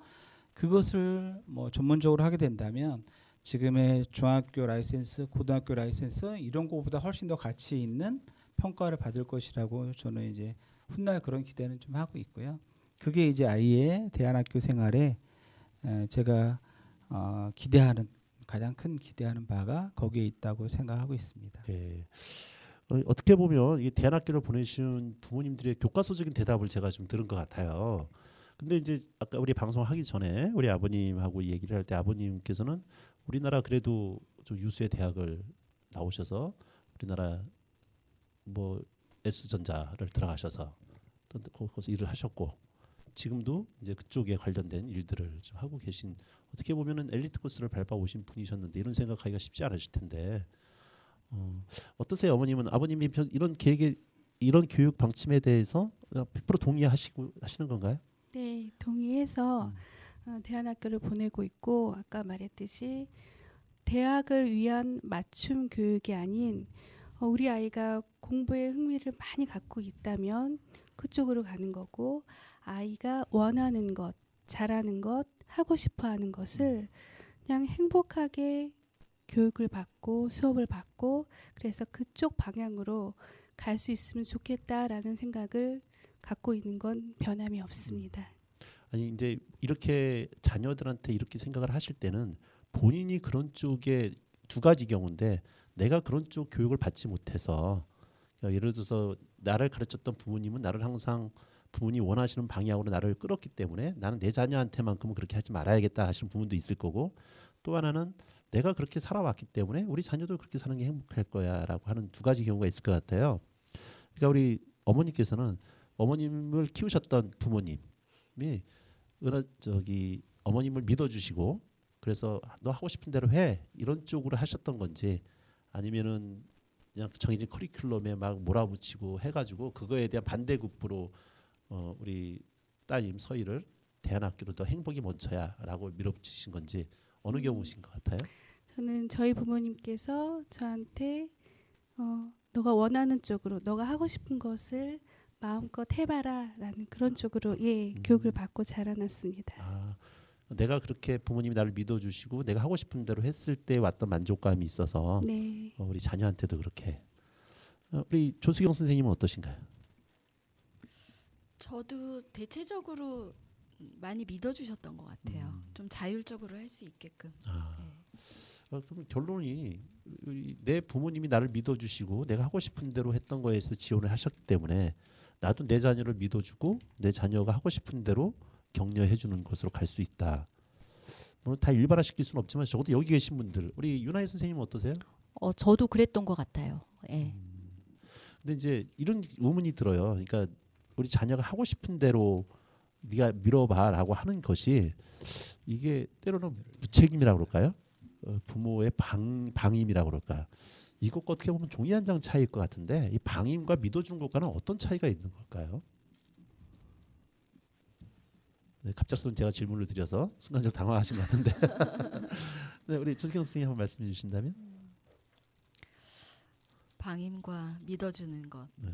그것을 뭐 전문적으로 하게 된다면 지금의 중학교 라이센스, 고등학교 라이센스 이런 것보다 훨씬 더 가치 있는 평가를 받을 것이라고 저는 이제 훗날 그런 기대는 좀 하고 있고요. 그게 이제 아이의 대안학교 생활에 제가 기대하는 가장 큰 기대하는 바가 거기에 있다고 생각하고 있습니다. 예. 어떻게 보면 이 대안학교를 보내신 부모님들의 교과서적인 대답을 제가 좀 들은 것 같아요. 근데 이제 아까 우리 방송하기 전에 우리 아버님하고 얘기를 할 때 아버님께서는 우리나라 그래도 좀 유수의 대학을 나오셔서 우리나라 뭐 S전자를 들어가셔서 또 거기서 일을 하셨고 지금도 이제 그쪽에 관련된 일들을 좀 하고 계신 어떻게 보면은 엘리트 코스를 밟아 오신 분이셨는데 이런 생각하기가 쉽지 않으실 텐데 어떠세요, 어머님은 아버님이 이런 계획에 이런 교육 방침에 대해서 100% 동의하시고 하시는 건가요? 네, 동의해서 대안학교를 보내고 있고 아까 말했듯이 대학을 위한 맞춤 교육이 아닌 우리 아이가 공부에 흥미를 많이 갖고 있다면 그쪽으로 가는 거고 아이가 원하는 것, 잘하는 것, 하고 싶어하는 것을 그냥 행복하게 교육을 받고 수업을 받고 그래서 그쪽 방향으로 갈 수 있으면 좋겠다라는 생각을 갖고 있는 건 변함이 없습니다. 아니 이제 이렇게 자녀들한테 이렇게 생각을 하실 때는 본인이 그런 쪽에 두 가지 경우인데 내가 그런 쪽 교육을 받지 못해서 예를 들어서 나를 가르쳤던 부모님은 나를 항상 부모님이 원하시는 방향으로 나를 끌었기 때문에 나는 내 자녀한테만큼은 그렇게 하지 말아야겠다 하시는 부모도 있을 거고 또 하나는 내가 그렇게 살아왔기 때문에 우리 자녀도 그렇게 사는 게 행복할 거야라고 하는 두 가지 경우가 있을 것 같아요. 그러니까 우리 어머니께서는 어머님을 키우셨던 부모님이 어머님을 믿어주시고 그래서 너 하고 싶은 대로 해 이런 쪽으로 하셨던 건지 아니면은 그냥 정해진 커리큘럼에 막 몰아붙이고 해가지고 그거에 대한 반대급부로 우리 따님 서희를 대안학교로 더 행복이 먼저야라고 밀어붙이신 건지 어느 경우신 것 같아요? 저는 저희 부모님께서 저한테 너가 원하는 쪽으로 너가 하고 싶은 것을 마음껏 해봐라라는 그런 쪽으로 교육을 받고 자라났습니다. 아, 내가 그렇게 부모님이 나를 믿어주시고 내가 하고 싶은 대로 했을 때 왔던 만족감이 있어서 네. 우리 자녀한테도 그렇게 우리 조수경 선생님은 어떠신가요? 저도 대체적으로 많이 믿어주셨던 것 같아요. 좀 자율적으로 할 수 있게끔. 그럼 결론이 내 부모님이 나를 믿어주시고 내가 하고 싶은 대로 했던 거에서 지원을 하셨기 때문에 나도 내 자녀를 믿어주고 내 자녀가 하고 싶은 대로 격려해주는 것으로 갈 수 있다. 물론 다 일반화시킬 수는 없지만 적어도 여기 계신 분들 우리 윤아희 선생님은 어떠세요? 저도 그랬던 것 같아요. 예. 근데 이제 이런 의문이 들어요. 그러니까 우리 자녀가 하고 싶은 대로 네가 밀어봐라고 하는 것이 이게 때로는 무책임이라고 그럴까요? 부모의 방임이라고 그럴까요? 이것과 어떻게 보면 종이 한 장 차이일 것 같은데 이 방임과 믿어주는 것과는 어떤 차이가 있는 걸까요? 네, 갑작스러운 제가 질문을 드려서 순간적으로 당황하신 것 같은데 네, 우리 조수경 선생님 한번 말씀해 주신다면? 방임과 믿어주는 것. 네.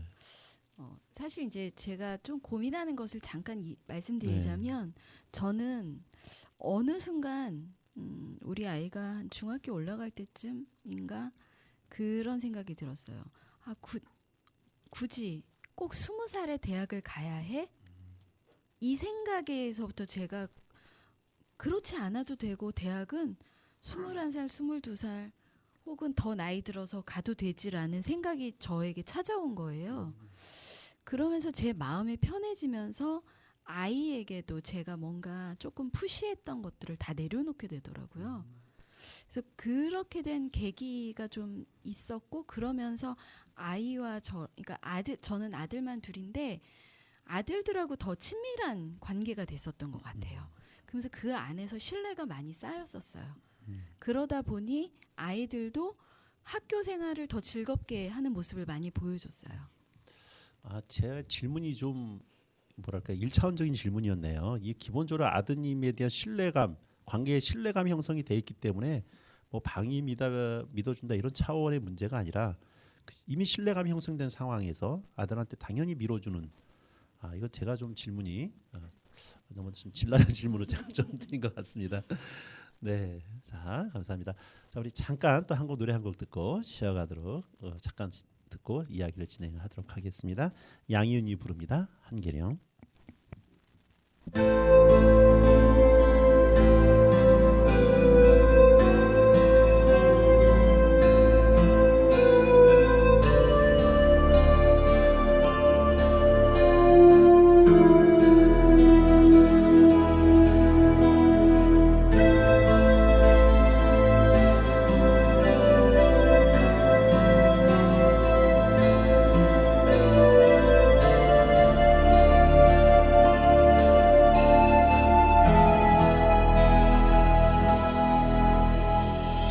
사실 이제 제가 좀 고민하는 것을 잠깐 말씀드리자면 저는 어느 순간 우리 아이가 한 중학교 올라갈 때쯤인가 그런 생각이 들었어요. 굳이 꼭 20살에 대학을 가야 해? 이 생각에서부터 제가 그렇지 않아도 되고 대학은 21살, 22살 혹은 더 나이 들어서 가도 되지라는 생각이 저에게 찾아온 거예요. 그러면서 제 마음이 편해지면서 아이에게도 제가 뭔가 조금 푸시했던 것들을 다 내려놓게 되더라고요. 그래서 그렇게 된 계기가 좀 있었고, 그러면서 아이와 그러니까 저는 아들만 둘인데 아들들하고 더 친밀한 관계가 됐었던 것 같아요. 그러면서 그 안에서 신뢰가 많이 쌓였었어요. 그러다 보니 아이들도 학교 생활을 더 즐겁게 하는 모습을 많이 보여줬어요. 제 질문이 좀 뭐랄까 1차원적인 질문이었네요. 이 기본적으로 아드님에 대한 신뢰감, 관계의 신뢰감 형성이 돼 있기 때문에 뭐 방이 믿어준다 이런 차원의 문제가 아니라 이미 신뢰감이 형성된 상황에서 아들한테 당연히 밀어주는. 이거 제가 좀 질문이 너무 좀 질나는 질문으로 제가 좀 드린 것 같습니다. 네, 자 감사합니다. 자 우리 잠깐 또 한 곡 노래 한 곡 듣고 쉬어가도록 잠깐 듣고 이야기를 진행하도록 하겠습니다. 양희은이 부릅니다. 한계령.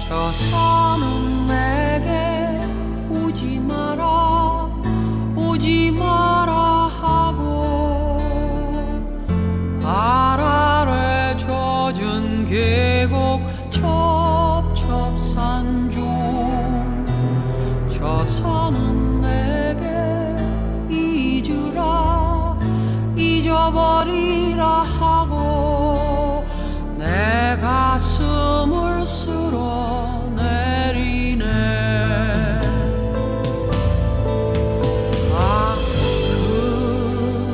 저 산은 내게 오지 마라 오지 마라 하고 발 아래 젖은 계곡 첩첩산 중 저 산은 내게 잊으라 잊어버리라 하고 내 가슴을 쓸어 내리네.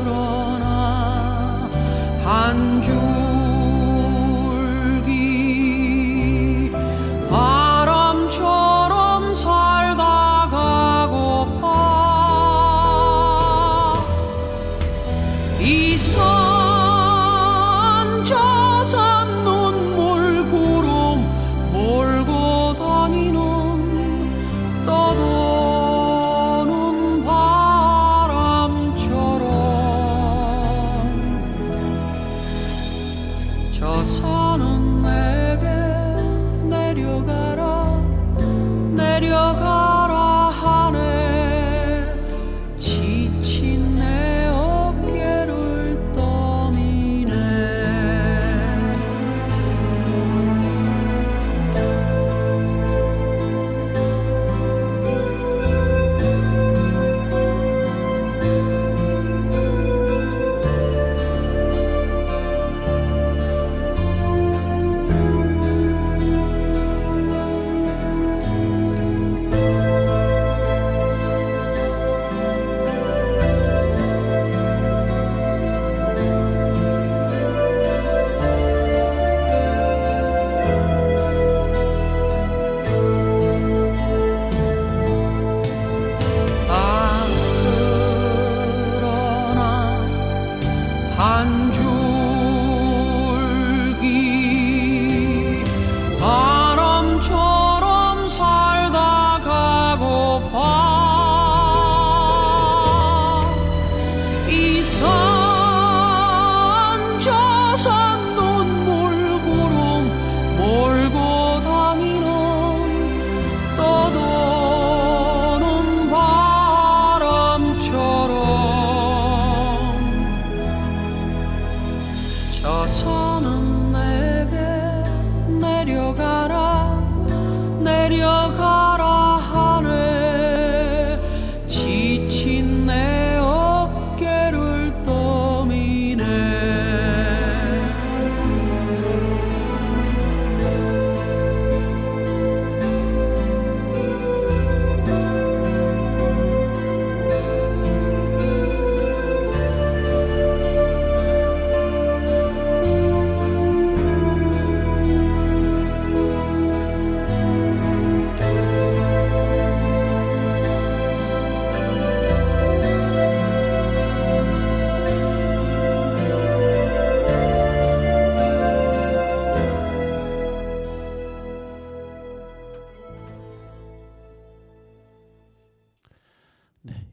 그러나 한 줄기 바람처럼 살다 가고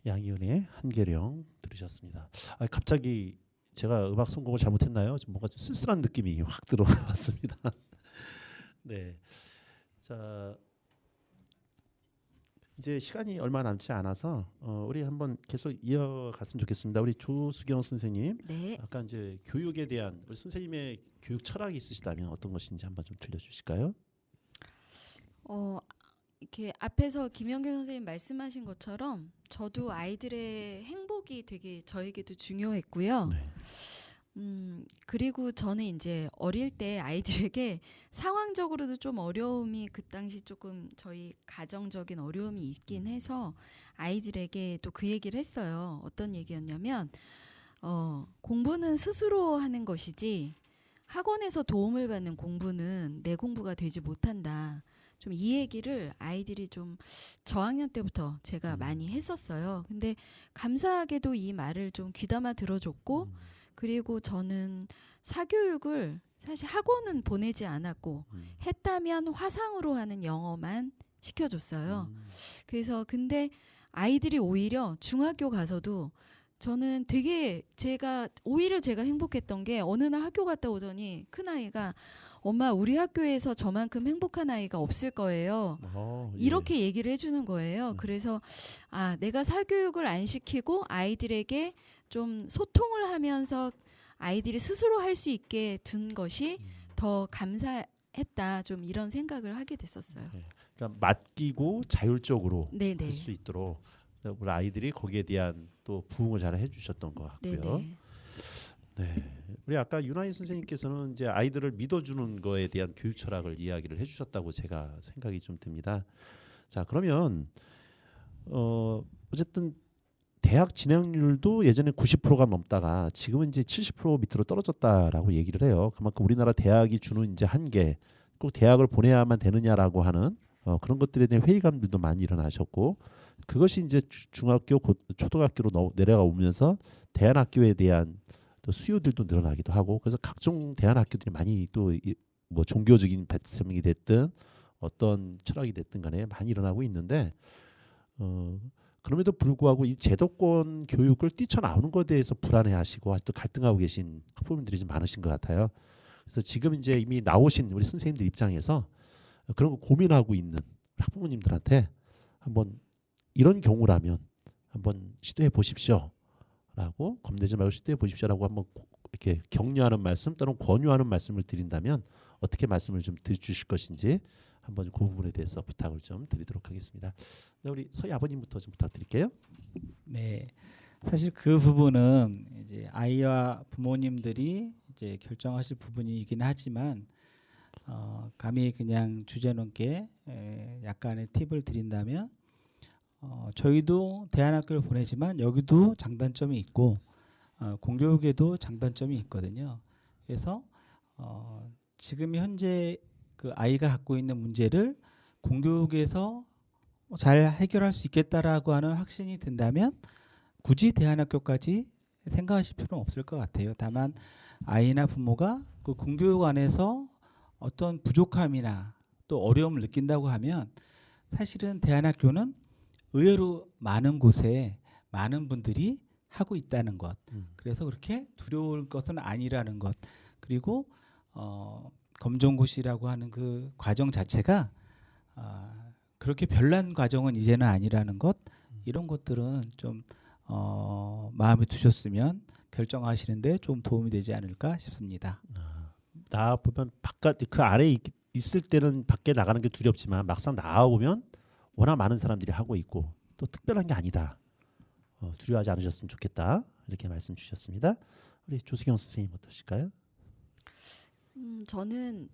양희은의 한계령 들으셨습니다. 갑자기 제가 음악 선곡을 잘못했나요? 좀 뭔가 좀 쓸쓸한 느낌이 확 들어왔습니다. 네, 자 이제 시간이 얼마 남지 않아서 우리 한번 계속 이어갔으면 좋겠습니다. 우리 조수경 선생님, 네. 아까 이제 교육에 대한 우리 선생님의 교육 철학이 있으시다면 어떤 것인지 한번 좀 들려주실까요? 이렇게 앞에서 김영경 선생님 말씀하신 것처럼 저도 아이들의 행복이 되게 저에게도 중요했고요. 네. 그리고 저는 이제 어릴 때 아이들에게 상황적으로도 좀 어려움이 그 당시 조금 저희 가정적인 어려움이 있긴 해서 아이들에게 또 그 얘기를 했어요. 어떤 얘기였냐면 공부는 스스로 하는 것이지 학원에서 도움을 받는 공부는 내 공부가 되지 못한다. 좀 이 얘기를 아이들이 좀 저학년 때부터 제가 많이 했었어요. 근데 감사하게도 이 말을 좀 귀담아 들어줬고 그리고 저는 사교육을 사실 학원은 보내지 않았고 했다면 화상으로 하는 영어만 시켜줬어요. 그래서 근데 아이들이 오히려 중학교 가서도 저는 되게 오히려 제가 행복했던 게 어느 날 학교 갔다 오더니 큰아이가 엄마 우리 학교에서 저만큼 행복한 아이가 없을 거예요. 예. 이렇게 얘기를 해주는 거예요. 그래서 내가 사교육을 안 시키고 아이들에게 좀 소통을 하면서 아이들이 스스로 할 수 있게 둔 것이 더 감사했다. 좀 이런 생각을 하게 됐었어요. 네. 그러니까 맡기고 자율적으로 네네. 할 수 있도록 우리 아이들이 거기에 대한 또 부응을 잘 해주셨던 것 같고요. 네네. 네, 우리 아까 윤아인 선생님께서는 이제 아이들을 믿어주는 거에 대한 교육 철학을 이야기를 해주셨다고 제가 생각이 좀 듭니다. 자, 그러면 어쨌든 대학 진학률도 예전에 90%가 넘다가 지금은 이제 70% 밑으로 떨어졌다라고 얘기를 해요. 그만큼 우리나라 대학이 주는 이제 한계, 꼭 대학을 보내야만 되느냐라고 하는 그런 것들에 대한 회의감들도 많이 일어나셨고, 그것이 이제 중학교, 초등학교로 내려가 오면서 대안학교에 대한 또 수요들도 늘어나기도 하고, 그래서 각종 대안학교들이 많이 또 뭐 종교적인 배점이 됐든 어떤 철학이 됐든 간에 많이 일어나고 있는데, 그럼에도 불구하고 이 제도권 교육을 뛰쳐나오는 것에 대해서 불안해하시고 아직도 갈등하고 계신 학부모님들이 좀 많으신 것 같아요. 그래서 지금 이제 이미 나오신 우리 선생님들 입장에서 그런 거 고민하고 있는 학부모님들한테 한번 이런 경우라면 한번 시도해 보십시오라고, 겁내지 말고 시도해 보십시오라고 한번 이렇게 격려하는 말씀 또는 권유하는 말씀을 드린다면 어떻게 말씀을 좀 드려주실 것인지 한번 그 부분에 대해서 부탁을 좀 드리도록 하겠습니다. 네, 우리 서희 아버님부터 좀 부탁드릴게요. 네, 사실 그 부분은 이제 아이와 부모님들이 이제 결정하실 부분이긴 하지만 감히 그냥 주제넘게 약간의 팁을 드린다면 저희도 대안학교를 보내지만 여기도 장단점이 있고 공교육에도 장단점이 있거든요. 그래서 지금 현재 그 아이가 갖고 있는 문제를 공교육에서 잘 해결할 수 있겠다라고 하는 확신이 든다면 굳이 대안학교까지 생각하실 필요는 없을 것 같아요. 다만 아이나 부모가 그 공교육 안에서 어떤 부족함이나 또 어려움을 느낀다고 하면 사실은 대안학교는 의외로 많은 곳에 많은 분들이 하고 있다는 것. 그래서 그렇게 두려울 것은 아니라는 것. 그리고 검정고시라고 하는 그 과정 자체가 그렇게 별난 과정은 이제는 아니라는 것. 이런 것들은 좀 마음에 두셨으면 결정하시는데 좀 도움이 되지 않을까 싶습니다. 나 보면 바깥 그 아래에 있을 때는 밖에 나가는 게 두렵지만 막상 나와 보면 워낙 많은 사람들이 하고 있고 또 특별한 게 아니다. 두려워하지 않으셨으면 좋겠다. 이렇게 말씀 주셨습니다. 우리 조수경 선생님 어떠실까요? 저는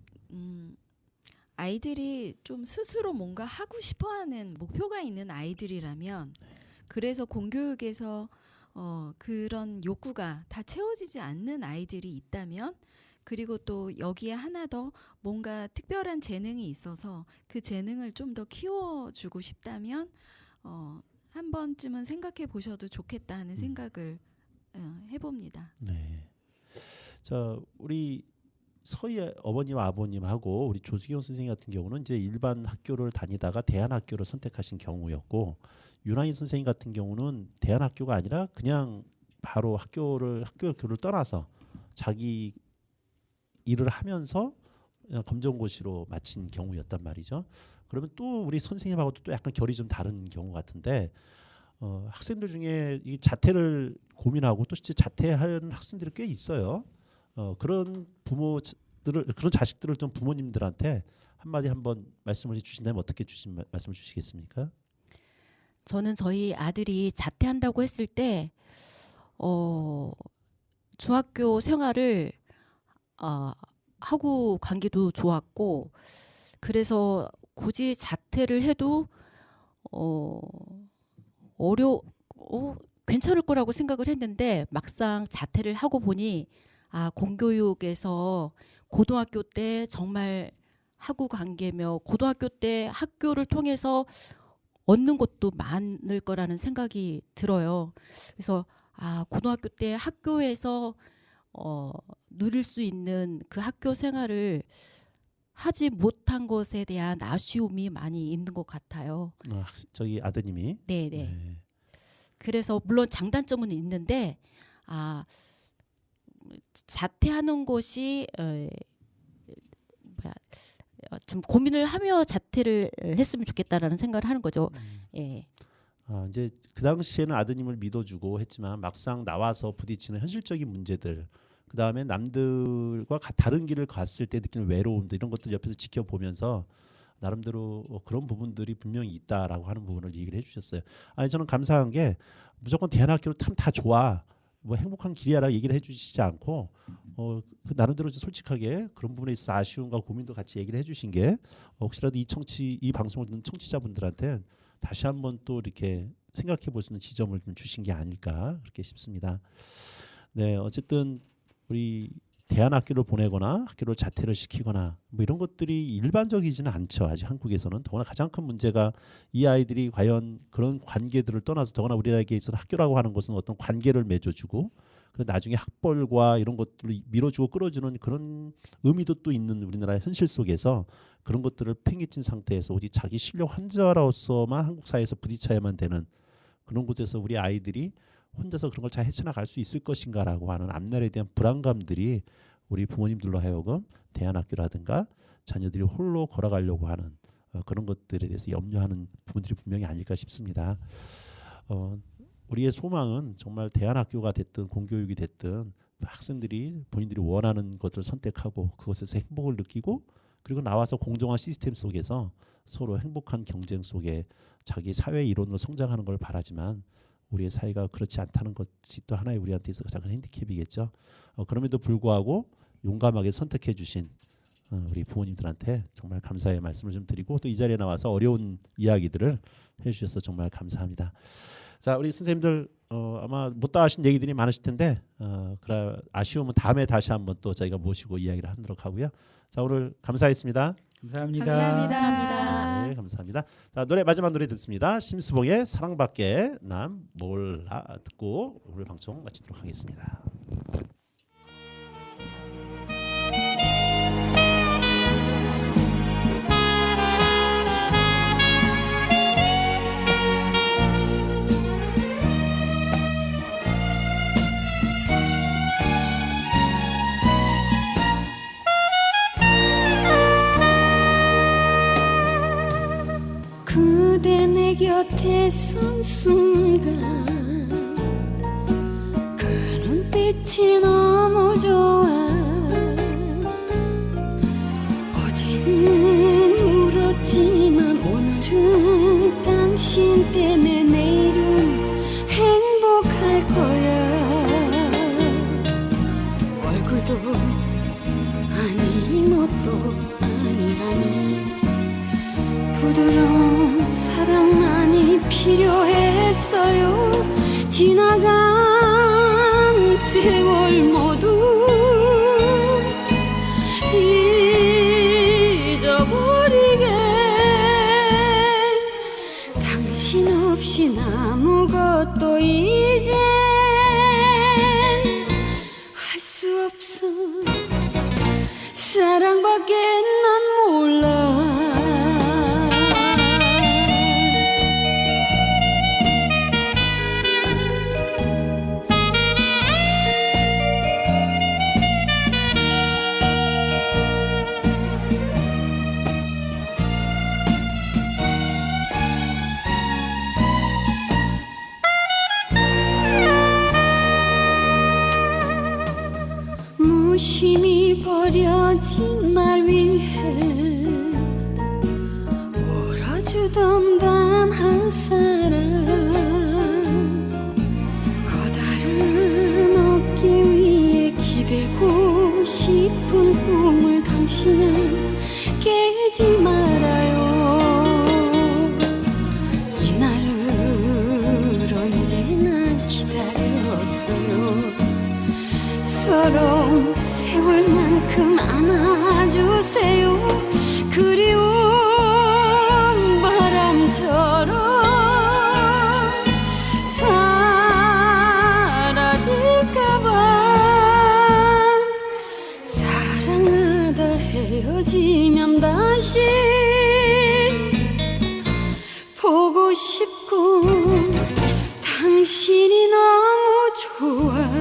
아이들이 좀 스스로 뭔가 하고 싶어하는 목표가 있는 아이들이라면, 그래서 공교육에서 그런 욕구가 다 채워지지 않는 아이들이 있다면, 그리고 또 여기에 하나 더 뭔가 특별한 재능이 있어서 그 재능을 좀 더 키워주고 싶다면 한 번쯤은 생각해 보셔도 좋겠다 하는 생각을 해봅니다. 네. 자, 우리 서희 어머님 아버님하고 우리 조수경 선생님 같은 경우는 이제 일반 학교를 다니다가 대안학교를 선택하신 경우였고, 윤하인 선생님 같은 경우는 대안학교가 아니라 그냥 바로 학교를 떠나서 자기 일을 하면서 그냥 검정고시로 마친 경우였단 말이죠. 그러면 또 우리 선생님하고도 또 약간 결이 좀 다른 경우 같은데, 학생들 중에 이 자퇴를 고민하고 또 실제 자퇴하는 학생들이 꽤 있어요. 그런 그런 자식들을 좀 부모님들한테 한마디 한번 말씀을 해주신다면 어떻게 말씀을 주시겠습니까? 저는 저희 아들이 자퇴한다고 했을 때 중학교 생활을 하고 관계도 좋았고, 그래서 굳이 자퇴를 해도 괜찮을 거라고 생각을 했는데, 막상 자퇴를 하고 보니 공교육에서 고등학교 때 정말 하고 관계며 고등학교 때 학교를 통해서 얻는 것도 많을 거라는 생각이 들어요. 그래서 고등학교 때 학교에서 누릴 수 있는 그 학교 생활을 하지 못한 것에 대한 아쉬움이 많이 있는 것 같아요. 저기 아드님이. 네네. 네. 그래서 물론 장단점은 있는데 자퇴하는 것이 좀 고민을 하며 자퇴를 했으면 좋겠다라는 생각을 하는 거죠. 예. 이제 그 당시에는 아드님을 믿어주고 했지만 막상 나와서 부딪히는 현실적인 문제들, 그 다음에 남들과 다른 길을 갔을 때 느끼는 외로움들, 이런 것들 옆에서 지켜보면서 나름대로 그런 부분들이 분명히 있다라고 하는 부분을 얘기를 해주셨어요. 저는 감사한 게 무조건 대안학교를 타면 다 좋아, 뭐 행복한 길이야라고 얘기를 해주시지 않고 그 나름대로 솔직하게 그런 부분에 있어서 아쉬움과 고민도 같이 얘기를 해주신 게 혹시라도 이 방송을 듣는 청취자분들한테 다시 한번 또 이렇게 생각해 볼 수 있는 지점을 좀 주신 게 아닐까 그렇게 싶습니다. 네, 어쨌든 우리 대안학교를 보내거나 학교를 자퇴를 시키거나 뭐 이런 것들이 일반적이지는 않죠. 아직 한국에서는. 더구나 가장 큰 문제가 이 아이들이 과연 그런 관계들을 떠나서, 더구나 우리나라에 있어서 학교라고 하는 것은 어떤 관계를 맺어주고 그 나중에 학벌과 이런 것들을 밀어주고 끌어주는 그런 의미도 또 있는 우리나라의 현실 속에서 그런 것들을 팽개친 상태에서 오직 자기 실력 환자로서만 한국 사회에서 부딪혀야만 되는 그런 곳에서 우리 아이들이 혼자서 그런 걸 잘 헤쳐나갈 수 있을 것인가라고 하는 앞날에 대한 불안감들이 우리 부모님들로 하여금 대안학교라든가 자녀들이 홀로 걸어가려고 하는 그런 것들에 대해서 염려하는 부분들이 분명히 아닐까 싶습니다. 우리의 소망은 정말 대안학교가 됐든 공교육이 됐든 학생들이 본인들이 원하는 것을 선택하고 그것에서 행복을 느끼고, 그리고 나와서 공정한 시스템 속에서 서로 행복한 경쟁 속에 자기 사회 이론으로 성장하는 걸 바라지만, 우리의 사회가 그렇지 않다는 것이 또 하나의 우리한테 있어서 가장 큰 핸디캡이겠죠. 그럼에도 불구하고 용감하게 선택해 주신 우리 부모님들한테 정말 감사의 말씀을 좀 드리고, 또 이 자리에 나와서 어려운 이야기들을 해주셔서 정말 감사합니다. 자, 우리 선생님들 아마 못다 하신 얘기들이 많으실 텐데 아쉬우면 다음에 다시 한번 또 저희가 모시고 이야기를 하도록 하고요. 자, 오늘 감사했습니다. 감사합니다. 감사합니다. 네, 감사합니다. 자, 마지막 노래 듣습니다. 심수봉의 사랑밖에 난 몰라 듣고 오늘 방송 마치도록 하겠습니다. 그대 내 곁에 선 순간 그 눈빛이 너무 좋아. 어제는 울었지만 오늘은 당신 때문에 내일은 행복할 거야. 얼굴도 아니 뭣도 아니라니 부드러운 사랑만이 필요했어요. 지나간 세월 모두 잊어버리게. 당신 없인 아무것도 이젠 할 수 없어. 사랑밖에 난 몰라. 무심히 버려진 날 위해 울어주던 단 한 사람, 커다란 어깨 위에 기대고 싶은 꿈을 당신은 깨지 말아요. 이날을 언제나 기다렸어요. 서러운 세월만큼 안아주세요. 그리운 바람처럼 사라질까봐. 사랑하다 헤어지면 다시 보고 싶고 당신이 너무 좋아.